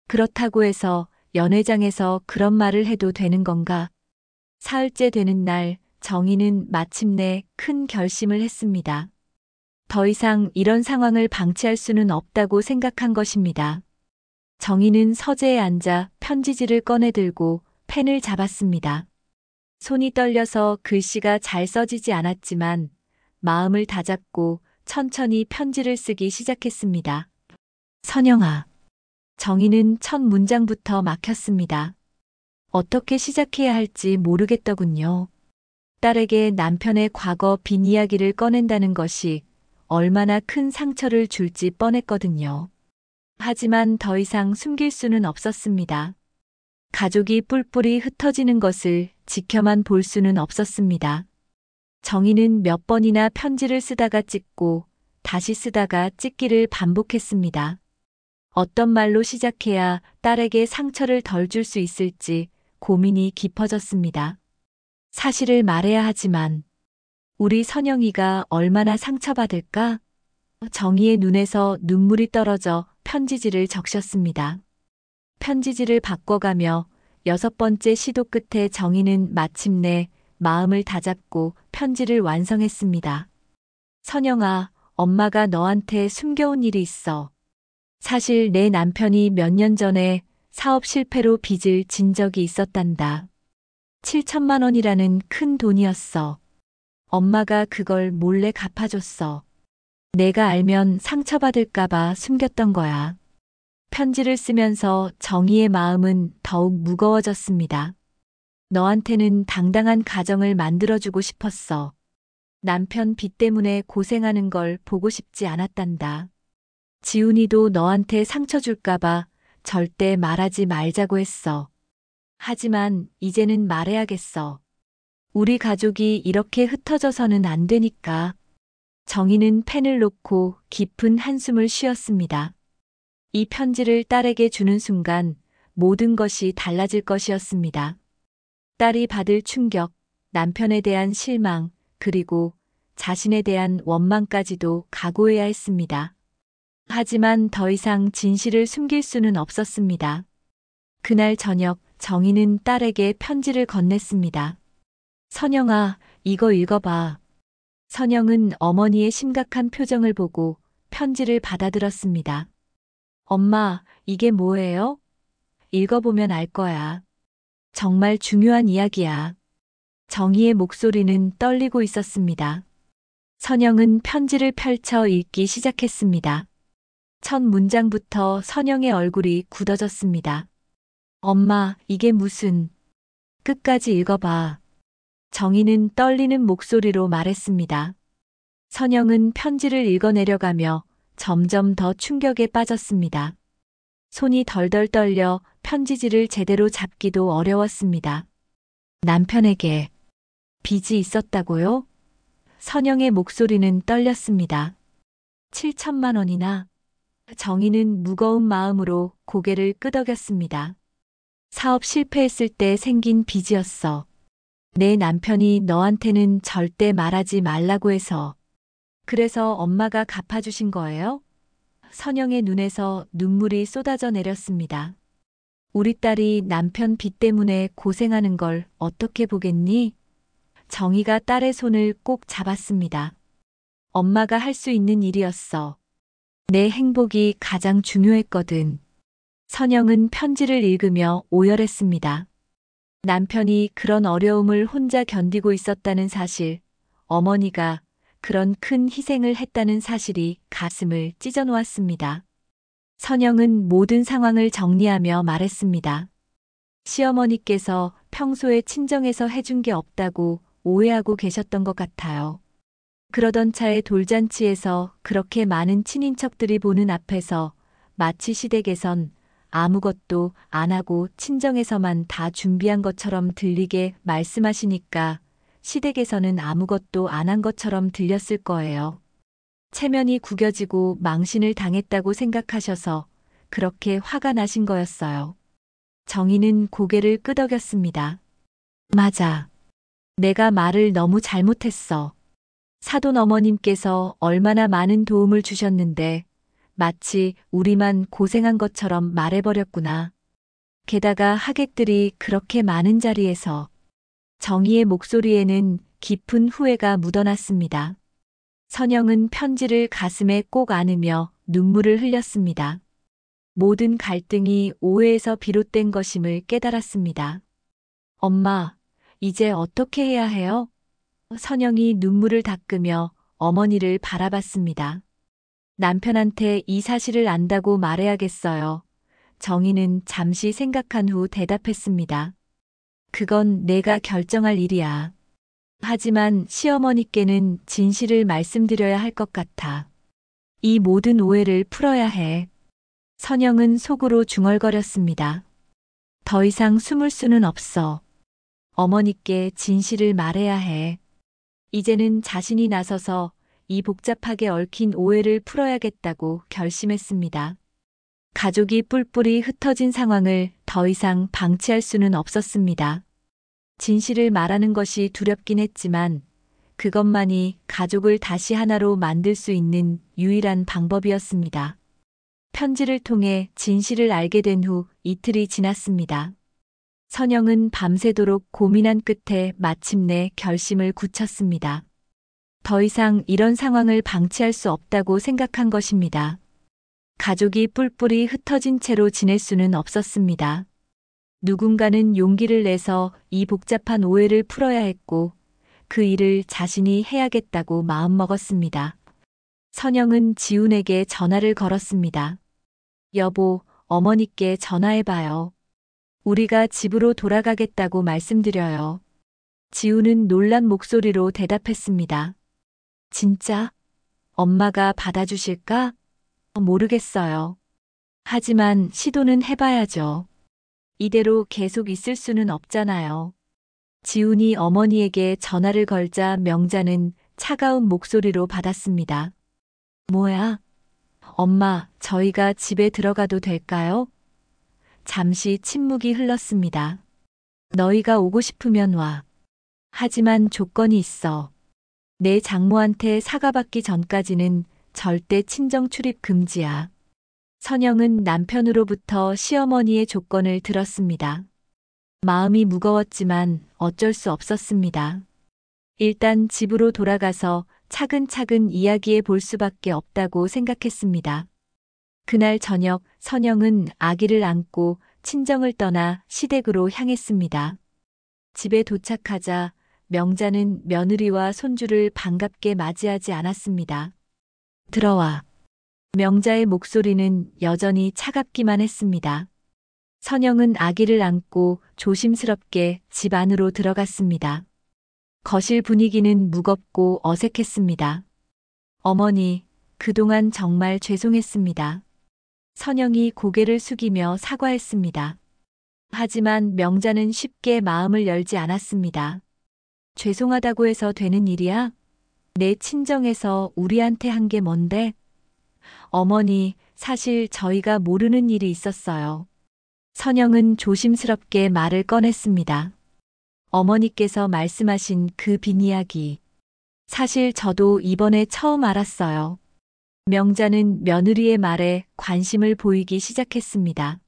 그렇다고 해서 연회장에서 그런 말을 해도 되는 건가? 사흘째 되는 날 정희는 마침내 큰 결심을 했습니다. 더 이상 이런 상황을 방치할 수는 없다고 생각한 것입니다. 정희는 서재에 앉아 편지지를 꺼내 들고 펜을 잡았습니다. 손이 떨려서 글씨가 잘 써지지 않았지만 마음을 다잡고 천천히 편지를 쓰기 시작했습니다. 선영아. 정희는 첫 문장부터 막혔습니다. 어떻게 시작해야 할지 모르겠더군요. 딸에게 남편의 과거 빈 이야기를 꺼낸다는 것이 얼마나 큰 상처를 줄지 뻔했거든요. 하지만 더 이상 숨길 수는 없었습니다. 가족이 뿔뿔이 흩어지는 것을 지켜만 볼 수는 없었습니다. 정희는 몇 번이나 편지를 쓰다가 찍고 다시 쓰다가 찍기를 반복했습니다. 어떤 말로 시작해야 딸에게 상처를 덜 줄 수 있을지 고민이 깊어졌습니다. 사실을 말해야 하지만 우리 선영이가 얼마나 상처받을까? 정희의 눈에서 눈물이 떨어져 편지지를 적셨습니다. 편지지를 바꿔가며 6번째 시도 끝에 정희는 마침내 마음을 다잡고 편지를 완성했습니다. 선영아, 엄마가 너한테 숨겨온 일이 있어. 사실 내 남편이 몇 년 전에 사업 실패로 빚을 진 적이 있었단다. 7천만 원이라는 큰 돈이었어. 엄마가 그걸 몰래 갚아줬어. 내가 알면 상처받을까봐 숨겼던 거야. 편지를 쓰면서 정희의 마음은 더욱 무거워졌습니다. 너한테는 당당한 가정을 만들어주고 싶었어. 남편 빚 때문에 고생하는 걸 보고 싶지 않았단다. 지훈이도 너한테 상처 줄까봐 절대 말하지 말자고 했어. 하지만 이제는 말해야겠어. 우리 가족이 이렇게 흩어져서는 안 되니까. 정희는 펜을 놓고 깊은 한숨을 쉬었습니다. 이 편지를 딸에게 주는 순간 모든 것이 달라질 것이었습니다. 딸이 받을 충격, 남편에 대한 실망, 그리고 자신에 대한 원망까지도 각오해야 했습니다. 하지만 더 이상 진실을 숨길 수는 없었습니다. 그날 저녁 정희는 딸에게 편지를 건넸습니다. 선영아, 이거 읽어봐. 선영은 어머니의 심각한 표정을 보고 편지를 받아들었습니다. 엄마, 이게 뭐예요? 읽어보면 알 거야. 정말 중요한 이야기야. 정희의 목소리는 떨리고 있었습니다. 선영은 편지를 펼쳐 읽기 시작했습니다. 첫 문장부터 선영의 얼굴이 굳어졌습니다. 엄마, 이게 무슨... 끝까지 읽어봐. 정희는 떨리는 목소리로 말했습니다. 선영은 편지를 읽어내려가며 점점 더 충격에 빠졌습니다. 손이 덜덜 떨려 편지지를 제대로 잡기도 어려웠습니다. 남편에게 빚이 있었다고요? 선영의 목소리는 떨렸습니다. 7천만 원이나. 정희는 무거운 마음으로 고개를 끄덕였습니다. 사업 실패했을 때 생긴 빚이었어. 내 남편이 너한테는 절대 말하지 말라고 해서. 그래서 엄마가 갚아주신 거예요? 선영의 눈에서 눈물이 쏟아져 내렸습니다. 우리 딸이 남편 빚 때문에 고생하는 걸 어떻게 보겠니? 정희가 딸의 손을 꼭 잡았습니다. 엄마가 할 수 있는 일이었어. 내 행복이 가장 중요했거든. 선영은 편지를 읽으며 오열했습니다. 남편이 그런 어려움을 혼자 견디고 있었다는 사실, 어머니가 그런 큰 희생을 했다는 사실이 가슴을 찢어놓았습니다. 선영은 모든 상황을 정리하며 말했습니다. 시어머니께서 평소에 친정에서 해준 게 없다고 오해하고 계셨던 것 같아요. 그러던 차에 돌잔치에서 그렇게 많은 친인척들이 보는 앞에서 마치 시댁에선 아무것도 안 하고 친정에서만 다 준비한 것처럼 들리게 말씀하시니까 시댁에서는 아무것도 안 한 것처럼 들렸을 거예요. 체면이 구겨지고 망신을 당했다고 생각하셔서 그렇게 화가 나신 거였어요. 정희는 고개를 끄덕였습니다. 맞아. 내가 말을 너무 잘못했어. 사돈 어머님께서 얼마나 많은 도움을 주셨는데 마치 우리만 고생한 것처럼 말해버렸구나. 게다가 하객들이 그렇게 많은 자리에서. 정희의 목소리에는 깊은 후회가 묻어났습니다. 선영은 편지를 가슴에 꼭 안으며 눈물을 흘렸습니다. 모든 갈등이 오해에서 비롯된 것임을 깨달았습니다. 엄마, 이제 어떻게 해야 해요? 선영이 눈물을 닦으며 어머니를 바라봤습니다. 남편한테 이 사실을 안다고 말해야겠어요. 정희는 잠시 생각한 후 대답했습니다. 그건 내가 결정할 일이야. 하지만 시어머니께는 진실을 말씀드려야 할 것 같아. 이 모든 오해를 풀어야 해. 선영은 속으로 중얼거렸습니다. 더 이상 숨을 수는 없어. 어머니께 진실을 말해야 해. 이제는 자신이 나서서 이 복잡하게 얽힌 오해를 풀어야겠다고 결심했습니다. 가족이 뿔뿔이 흩어진 상황을 더 이상 방치할 수는 없었습니다. 진실을 말하는 것이 두렵긴 했지만 그것만이 가족을 다시 하나로 만들 수 있는 유일한 방법이었습니다. 편지를 통해 진실을 알게 된 후 이틀이 지났습니다. 선영은 밤새도록 고민한 끝에 마침내 결심을 굳혔습니다. 더 이상 이런 상황을 방치할 수 없다고 생각한 것입니다. 가족이 뿔뿔이 흩어진 채로 지낼 수는 없었습니다. 누군가는 용기를 내서 이 복잡한 오해를 풀어야 했고 그 일을 자신이 해야겠다고 마음먹었습니다. 선영은 지훈에게 전화를 걸었습니다. 여보, 어머니께 전화해봐요. 우리가 집으로 돌아가겠다고 말씀드려요. 지훈은 놀란 목소리로 대답했습니다. 진짜? 엄마가 받아주실까? 모르겠어요. 하지만 시도는 해봐야죠. 이대로 계속 있을 수는 없잖아요. 지훈이 어머니에게 전화를 걸자 명자는 차가운 목소리로 받았습니다. 뭐야? 엄마, 저희가 집에 들어가도 될까요? 잠시 침묵이 흘렀습니다. 너희가 오고 싶으면 와. 하지만 조건이 있어. 내 장모한테 사과받기 전까지는 절대 친정 출입 금지야. 선영은 남편으로부터 시어머니의 조건을 들었습니다. 마음이 무거웠지만 어쩔 수 없었습니다. 일단 집으로 돌아가서 차근차근 이야기해 볼 수밖에 없다고 생각했습니다. 그날 저녁 선영은 아기를 안고 친정을 떠나 시댁으로 향했습니다. 집에 도착하자 명자는 며느리와 손주를 반갑게 맞이하지 않았습니다. 들어와. 명자의 목소리는 여전히 차갑기만 했습니다. 선영은 아기를 안고 조심스럽게 집 안으로 들어갔습니다. 거실 분위기는 무겁고 어색했습니다. 어머니, 그동안 정말 죄송했습니다. 선영이 고개를 숙이며 사과했습니다. 하지만 명자는 쉽게 마음을 열지 않았습니다. 죄송하다고 해서 되는 일이야? 내 친정에서 우리한테 한 게 뭔데? 어머니, 사실 저희가 모르는 일이 있었어요. 선영은 조심스럽게 말을 꺼냈습니다. 어머니께서 말씀하신 그 빈 이야기. 사실 저도 이번에 처음 알았어요. 명자는 며느리의 말에 관심을 보이기 시작했습니다.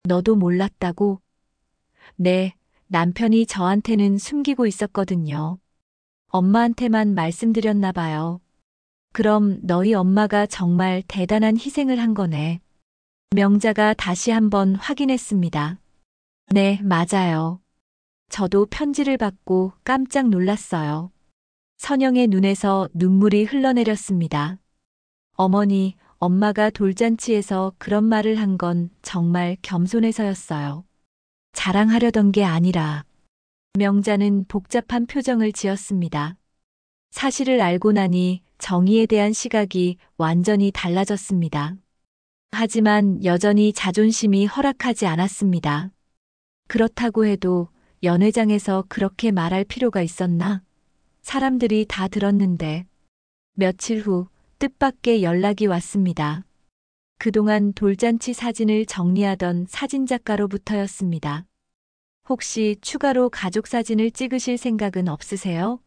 너도 몰랐다고? 네, 남편이 저한테는 숨기고 있었거든요. 엄마한테만 말씀드렸나 봐요. 그럼 너희 엄마가 정말 대단한 희생을 한 거네. 명자가 다시 한번 확인했습니다. 네, 맞아요. 저도 편지를 받고 깜짝 놀랐어요. 선영의 눈에서 눈물이 흘러내렸습니다. 어머니, 엄마가 돌잔치에서 그런 말을 한 건 정말 겸손해서였어요. 자랑하려던 게 아니라. 명자는 복잡한 표정을 지었습니다. 사실을 알고 나니 정의에 대한 시각이 완전히 달라졌습니다. 하지만 여전히 자존심이 허락하지 않았습니다. 그렇다고 해도 연회장에서 그렇게 말할 필요가 있었나? 사람들이 다 들었는데. 며칠 후 뜻밖의 연락이 왔습니다. 그동안 돌잔치 사진을 정리하던 사진작가로부터였습니다. 혹시 추가로 가족 사진을 찍으실 생각은 없으세요?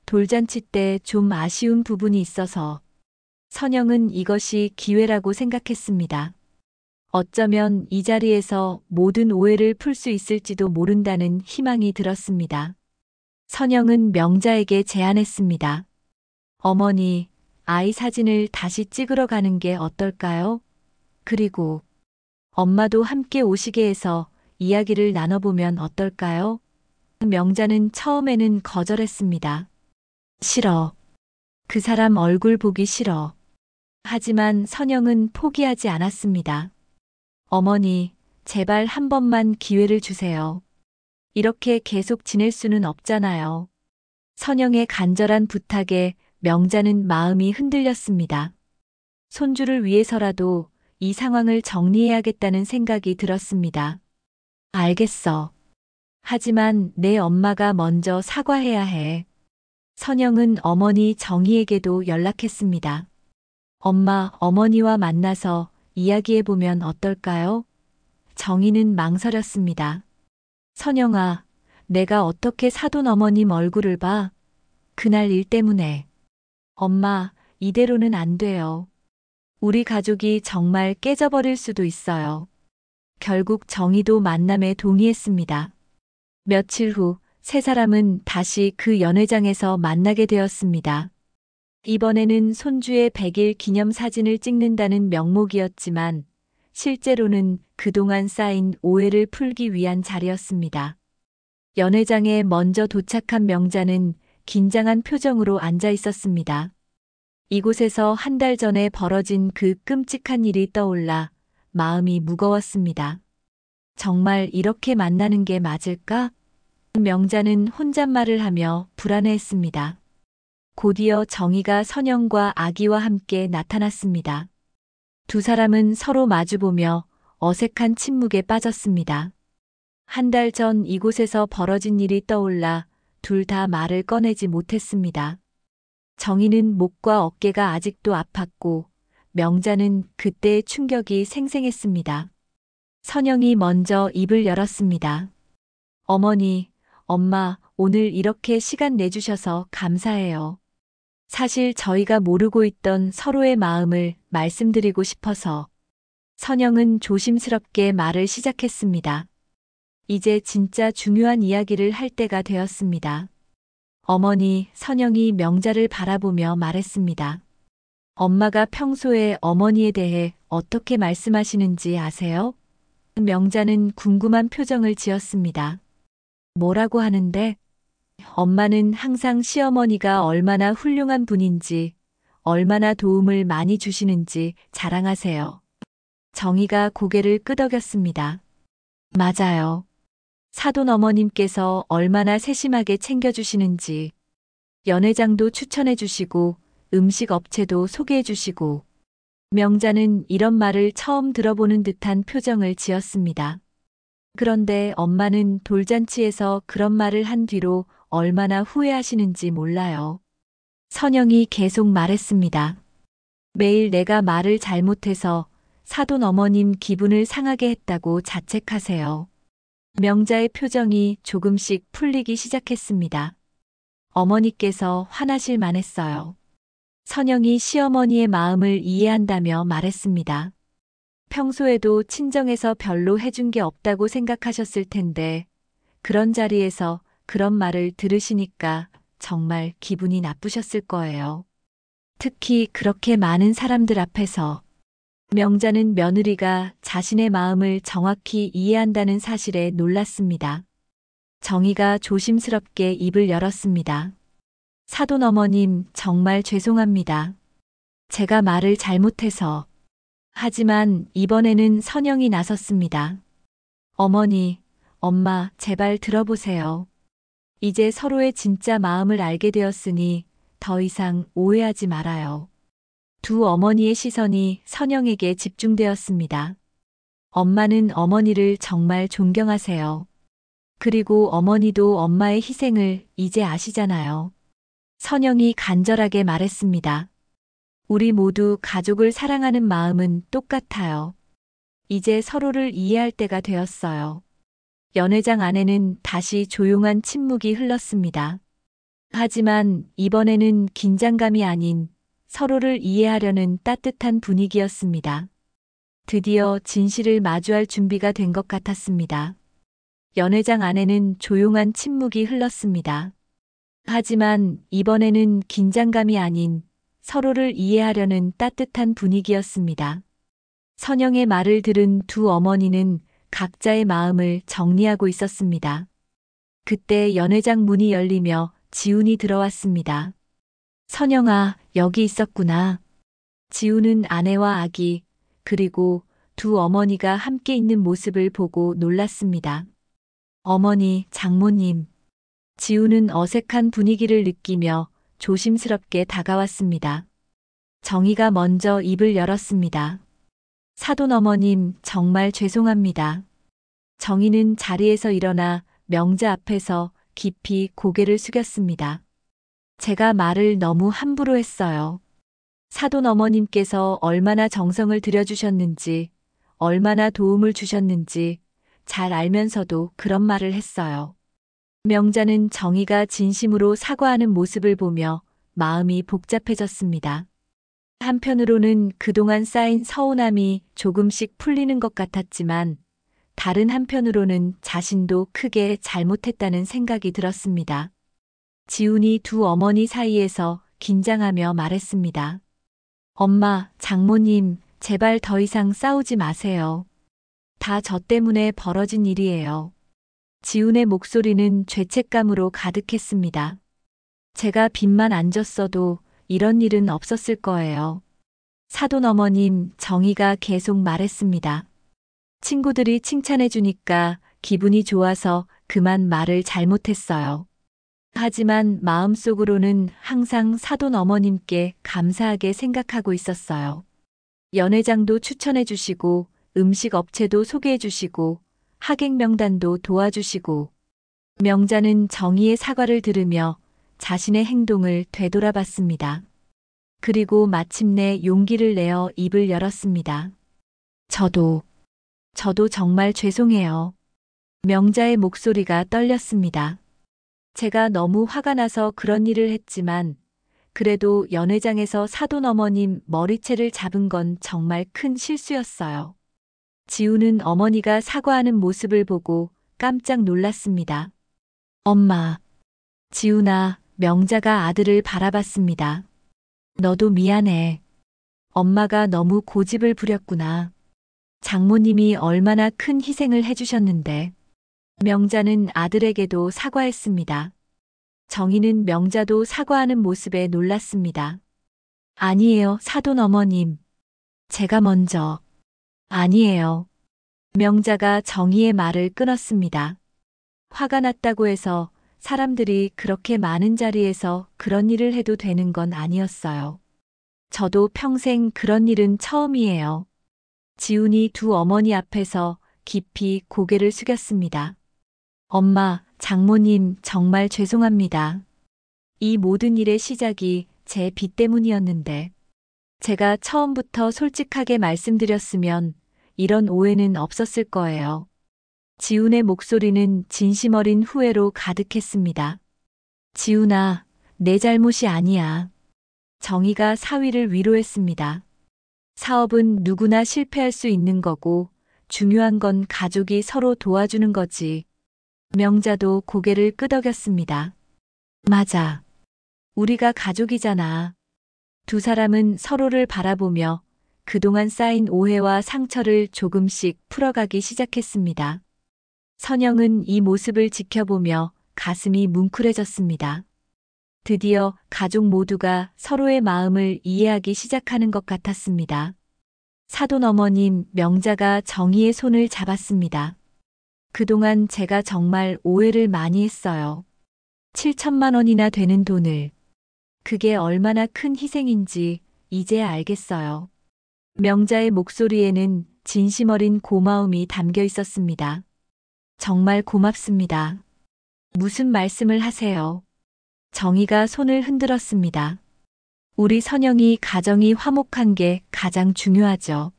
돌잔치 때 좀 아쉬운 부분이 있어서. 선영은 이것이 기회라고 생각했습니다. 어쩌면 이 자리에서 모든 오해를 풀 수 있을지도 모른다는 희망이 들었습니다. 선영은 명자에게 제안했습니다. 어머니, 아이 사진을 다시 찍으러 가는 게 어떨까요? 그리고 엄마도 함께 오시게 해서 이야기를 나눠보면 어떨까요? 명자는 처음에는 거절했습니다. 싫어. 그 사람 얼굴 보기 싫어. 하지만 선영은 포기하지 않았습니다. 어머니, 제발 한 번만 기회를 주세요. 이렇게 계속 지낼 수는 없잖아요. 선영의 간절한 부탁에 명자는 마음이 흔들렸습니다. 손주를 위해서라도 이 상황을 정리해야겠다는 생각이 들었습니다. 알겠어. 하지만 내 엄마가 먼저 사과해야 해. 선영은 어머니 정희에게도 연락했습니다. 엄마, 어머니와 만나서 이야기해보면 어떨까요? 정희는 망설였습니다. 선영아, 내가 어떻게 사돈 어머님 얼굴을 봐? 그날 일 때문에. 엄마, 이대로는 안 돼요. 우리 가족이 정말 깨져버릴 수도 있어요. 결국 정희도 만남에 동의했습니다. 며칠 후 세 사람은 다시 그 연회장에서 만나게 되었습니다. 이번에는 손주의 100일 기념 사진을 찍는다는 명목이었지만 실제로는 그동안 쌓인 오해를 풀기 위한 자리였습니다. 연회장에 먼저 도착한 명자는 긴장한 표정으로 앉아 있었습니다. 이곳에서 한 달 전에 벌어진 그 끔찍한 일이 떠올라 마음이 무거웠습니다. 정말 이렇게 만나는 게 맞을까? 명자는 혼잣말을 하며 불안해했습니다. 곧이어 정희가 선영과 아기와 함께 나타났습니다. 두 사람은 서로 마주보며 어색한 침묵에 빠졌습니다. 한 달 전 이곳에서 벌어진 일이 떠올라 둘 다 말을 꺼내지 못했습니다. 정희는 목과 어깨가 아직도 아팠고 명자는 그때의 충격이 생생했습니다. 선영이 먼저 입을 열었습니다. 어머니, 엄마, 오늘 이렇게 시간 내주셔서 감사해요. 사실 저희가 모르고 있던 서로의 마음을 말씀드리고 싶어서. 선영은 조심스럽게 말을 시작했습니다. 이제 진짜 중요한 이야기를 할 때가 되었습니다. 어머니 선영이 명자를 바라보며 말했습니다. 엄마가 평소에 어머니에 대해 어떻게 말씀하시는지 아세요? 명자는 궁금한 표정을 지었습니다. 뭐라고 하는데? 엄마는 항상 시어머니가 얼마나 훌륭한 분인지, 얼마나 도움을 많이 주시는지 자랑하세요. 정희가 고개를 끄덕였습니다. 맞아요. 사돈 어머님께서 얼마나 세심하게 챙겨주시는지, 연회장도 추천해 주시고, 음식 업체도 소개해 주시고, 명자는 이런 말을 처음 들어보는 듯한 표정을 지었습니다. 그런데 엄마는 돌잔치에서 그런 말을 한 뒤로 얼마나 후회하시는지 몰라요. 선영이 계속 말했습니다. 매일 내가 말을 잘못해서 사돈 어머님 기분을 상하게 했다고 자책하세요. 명자의 표정이 조금씩 풀리기 시작했습니다. 어머니께서 화나실 만했어요. 선영이 시어머니의 마음을 이해한다며 말했습니다. 평소에도 친정에서 별로 해준 게 없다고 생각하셨을 텐데 그런 자리에서 그런 말을 들으시니까 정말 기분이 나쁘셨을 거예요. 특히 그렇게 많은 사람들 앞에서. 명자는 며느리가 자신의 마음을 정확히 이해한다는 사실에 놀랐습니다. 정희가 조심스럽게 입을 열었습니다. 사돈 어머님, 정말 죄송합니다. 제가 말을 잘못해서. 하지만 이번에는 선영이 나섰습니다. 어머니, 엄마, 제발 들어보세요. 이제 서로의 진짜 마음을 알게 되었으니 더 이상 오해하지 말아요. 두 어머니의 시선이 선영에게 집중되었습니다. 엄마는 어머니를 정말 존경하세요. 그리고 어머니도 엄마의 희생을 이제 아시잖아요. 선영이 간절하게 말했습니다. 우리 모두 가족을 사랑하는 마음은 똑같아요. 이제 서로를 이해할 때가 되었어요. 연회장 안에는 다시 조용한 침묵이 흘렀습니다. 하지만 이번에는 긴장감이 아닌 서로를 이해하려는 따뜻한 분위기였습니다. 드디어 진실을 마주할 준비가 된 것 같았습니다. 연회장 안에는 조용한 침묵이 흘렀습니다. 하지만 이번에는 긴장감이 아닌 서로를 이해하려는 따뜻한 분위기였습니다. 선영의 말을 들은 두 어머니는 각자의 마음을 정리하고 있었습니다. 그때 연회장 문이 열리며 지훈이 들어왔습니다. 선영아, 여기 있었구나. 지훈은 아내와 아기, 그리고 두 어머니가 함께 있는 모습을 보고 놀랐습니다. 어머니, 장모님. 지훈은 어색한 분위기를 느끼며 조심스럽게 다가왔습니다. 정희가 먼저 입을 열었습니다. 사돈 어머님, 정말 죄송합니다. 정희는 자리에서 일어나 명자 앞에서 깊이 고개를 숙였습니다. 제가 말을 너무 함부로 했어요. 사돈 어머님께서 얼마나 정성을 들여주셨는지, 얼마나 도움을 주셨는지 잘 알면서도 그런 말을 했어요. 명자는 정희가 진심으로 사과하는 모습을 보며 마음이 복잡해졌습니다. 한편으로는 그동안 쌓인 서운함이 조금씩 풀리는 것 같았지만 다른 한편으로는 자신도 크게 잘못했다는 생각이 들었습니다. 지훈이 두 어머니 사이에서 긴장하며 말했습니다. 엄마, 장모님, 제발 더 이상 싸우지 마세요. 다 저 때문에 벌어진 일이에요. 지훈의 목소리는 죄책감으로 가득했습니다. 제가 빚만 안 졌어도 이런 일은 없었을 거예요. 사돈 어머님, 정희가 계속 말했습니다. 친구들이 칭찬해 주니까 기분이 좋아서 그만 말을 잘못했어요. 하지만 마음속으로는 항상 사돈 어머님께 감사하게 생각하고 있었어요. 연회장도 추천해 주시고 음식 업체도 소개해 주시고 하객 명단도 도와주시고. 명자는 정희의 사과를 들으며 자신의 행동을 되돌아봤습니다. 그리고 마침내 용기를 내어 입을 열었습니다. 저도 정말 죄송해요. 명자의 목소리가 떨렸습니다. 제가 너무 화가 나서 그런 일을 했지만 그래도 연회장에서 사돈 어머님 머리채를 잡은 건 정말 큰 실수였어요. 지우는 어머니가 사과하는 모습을 보고 깜짝 놀랐습니다. 엄마, 지훈아, 명자가 아들을 바라봤습니다. 너도 미안해. 엄마가 너무 고집을 부렸구나. 장모님이 얼마나 큰 희생을 해주셨는데. 명자는 아들에게도 사과했습니다. 정희는 명자도 사과하는 모습에 놀랐습니다. 아니에요, 사돈 어머님. 제가 먼저. 아니에요. 명자가 정희의 말을 끊었습니다. 화가 났다고 해서 사람들이 그렇게 많은 자리에서 그런 일을 해도 되는 건 아니었어요. 저도 평생 그런 일은 처음이에요. 지훈이 두 어머니 앞에서 깊이 고개를 숙였습니다. 엄마, 장모님, 정말 죄송합니다. 이 모든 일의 시작이 제 빚 때문이었는데, 제가 처음부터 솔직하게 말씀드렸으면 이런 오해는 없었을 거예요. 지훈의 목소리는 진심 어린 후회로 가득했습니다. 지훈아, 내 잘못이 아니야. 정희가 사위를 위로했습니다. 사업은 누구나 실패할 수 있는 거고, 중요한 건 가족이 서로 도와주는 거지. 명자도 고개를 끄덕였습니다. 맞아. 우리가 가족이잖아. 두 사람은 서로를 바라보며 그동안 쌓인 오해와 상처를 조금씩 풀어가기 시작했습니다. 선영은 이 모습을 지켜보며 가슴이 뭉클해졌습니다. 드디어 가족 모두가 서로의 마음을 이해하기 시작하는 것 같았습니다. 사돈 어머님 명자가 정희의 손을 잡았습니다. 그동안 제가 정말 오해를 많이 했어요. 7천만 원이나 되는 돈을. 그게 얼마나 큰 희생인지 이제야 알겠어요. 명자의 목소리에는 진심 어린 고마움이 담겨 있었습니다. 정말 고맙습니다. 무슨 말씀을 하세요? 정희가 손을 흔들었습니다. 우리 선영이 가정이 화목한 게 가장 중요하죠.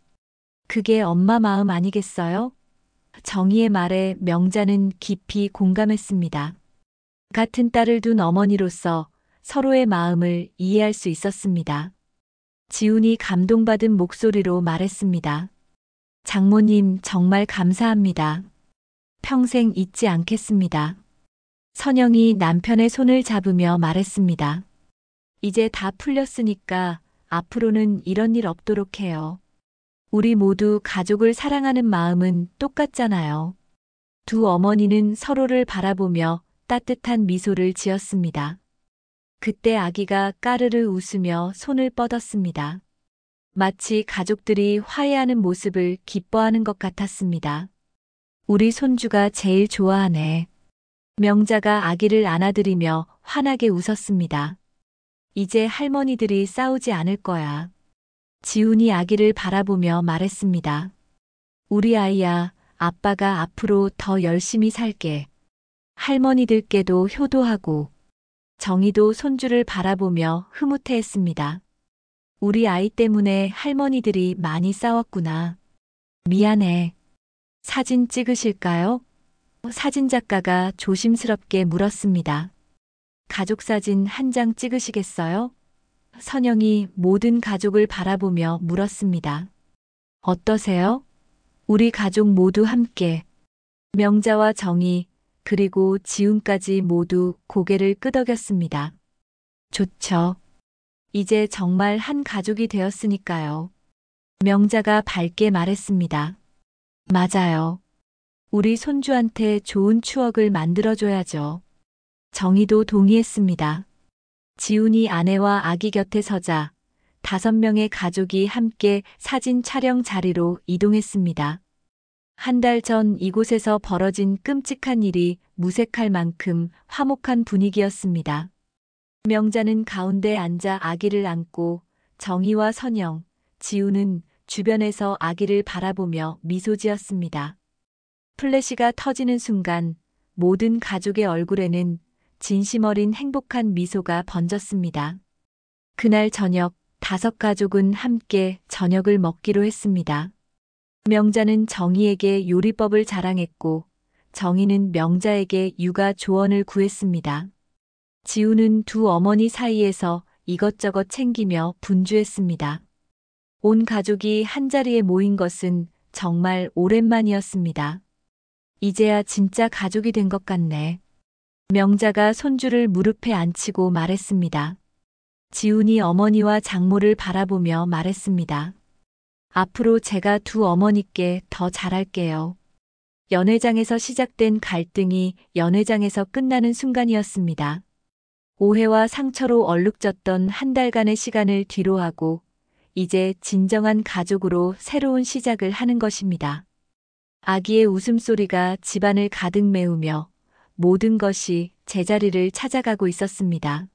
그게 엄마 마음 아니겠어요? 정희의 말에 명자는 깊이 공감했습니다. 같은 딸을 둔 어머니로서 서로의 마음을 이해할 수 있었습니다. 지훈이 감동받은 목소리로 말했습니다. 장모님 정말 감사합니다. 평생 잊지 않겠습니다. 선영이 남편의 손을 잡으며 말했습니다. 이제 다 풀렸으니까 앞으로는 이런 일 없도록 해요. 우리 모두 가족을 사랑하는 마음은 똑같잖아요. 두 어머니는 서로를 바라보며 따뜻한 미소를 지었습니다. 그때 아기가 까르르 웃으며 손을 뻗었습니다. 마치 가족들이 화해하는 모습을 기뻐하는 것 같았습니다. 우리 손주가 제일 좋아하네. 명자가 아기를 안아들이며 환하게 웃었습니다. 이제 할머니들이 싸우지 않을 거야. 지훈이 아기를 바라보며 말했습니다. 우리 아이야, 아빠가 앞으로 더 열심히 살게. 할머니들께도 효도하고. 정희도 손주를 바라보며 흐뭇해했습니다. 우리 아이 때문에 할머니들이 많이 싸웠구나. 미안해. 사진 찍으실까요? 사진작가가 조심스럽게 물었습니다. 가족사진 한 장 찍으시겠어요? 선영이 모든 가족을 바라보며 물었습니다. 어떠세요? 우리 가족 모두 함께. 명자와 정희, 그리고 지훈까지 모두 고개를 끄덕였습니다. 좋죠. 이제 정말 한 가족이 되었으니까요. 명자가 밝게 말했습니다. 맞아요. 우리 손주한테 좋은 추억을 만들어줘야죠. 정희도 동의했습니다. 지훈이 아내와 아기 곁에 서자 5명의 가족이 함께 사진 촬영 자리로 이동했습니다. 한 달 전 이곳에서 벌어진 끔찍한 일이 무색할 만큼 화목한 분위기였습니다. 명자는 가운데 앉아 아기를 안고 정희와 선영, 지훈은 주변에서 아기를 바라보며 미소 지었습니다. 플래시가 터지는 순간 모든 가족의 얼굴에는 진심 어린 행복한 미소가 번졌습니다. 그날 저녁 5가족은 함께 저녁을 먹기로 했습니다. 명자는 정희에게 요리법을 자랑했고 정희는 명자에게 육아 조언을 구했습니다. 지훈은 두 어머니 사이에서 이것저것 챙기며 분주했습니다. 온 가족이 한자리에 모인 것은 정말 오랜만이었습니다. 이제야 진짜 가족이 된 것 같네. 명자가 손주를 무릎에 앉히고 말했습니다. 지훈이 어머니와 장모를 바라보며 말했습니다. 앞으로 제가 두 어머니께 더 잘할게요. 연회장에서 시작된 갈등이 연회장에서 끝나는 순간이었습니다. 오해와 상처로 얼룩졌던 한 달간의 시간을 뒤로하고 이제 진정한 가족으로 새로운 시작을 하는 것입니다. 아기의 웃음소리가 집안을 가득 메우며 모든 것이 제자리를 찾아가고 있었습니다.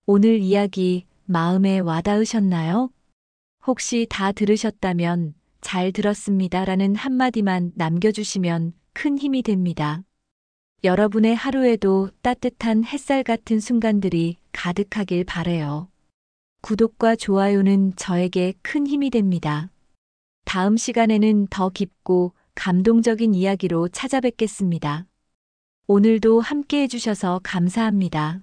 오늘 이야기 마음에 와닿으셨나요? 혹시 다 들으셨다면 잘 들었습니다라는 한마디만 남겨주시면 큰 힘이 됩니다. 여러분의 하루에도 따뜻한 햇살 같은 순간들이 가득하길 바래요. 구독과 좋아요는 저에게 큰 힘이 됩니다. 다음 시간에는 더 깊고 감동적인 이야기로 찾아뵙겠습니다. 오늘도 함께 해주셔서 감사합니다.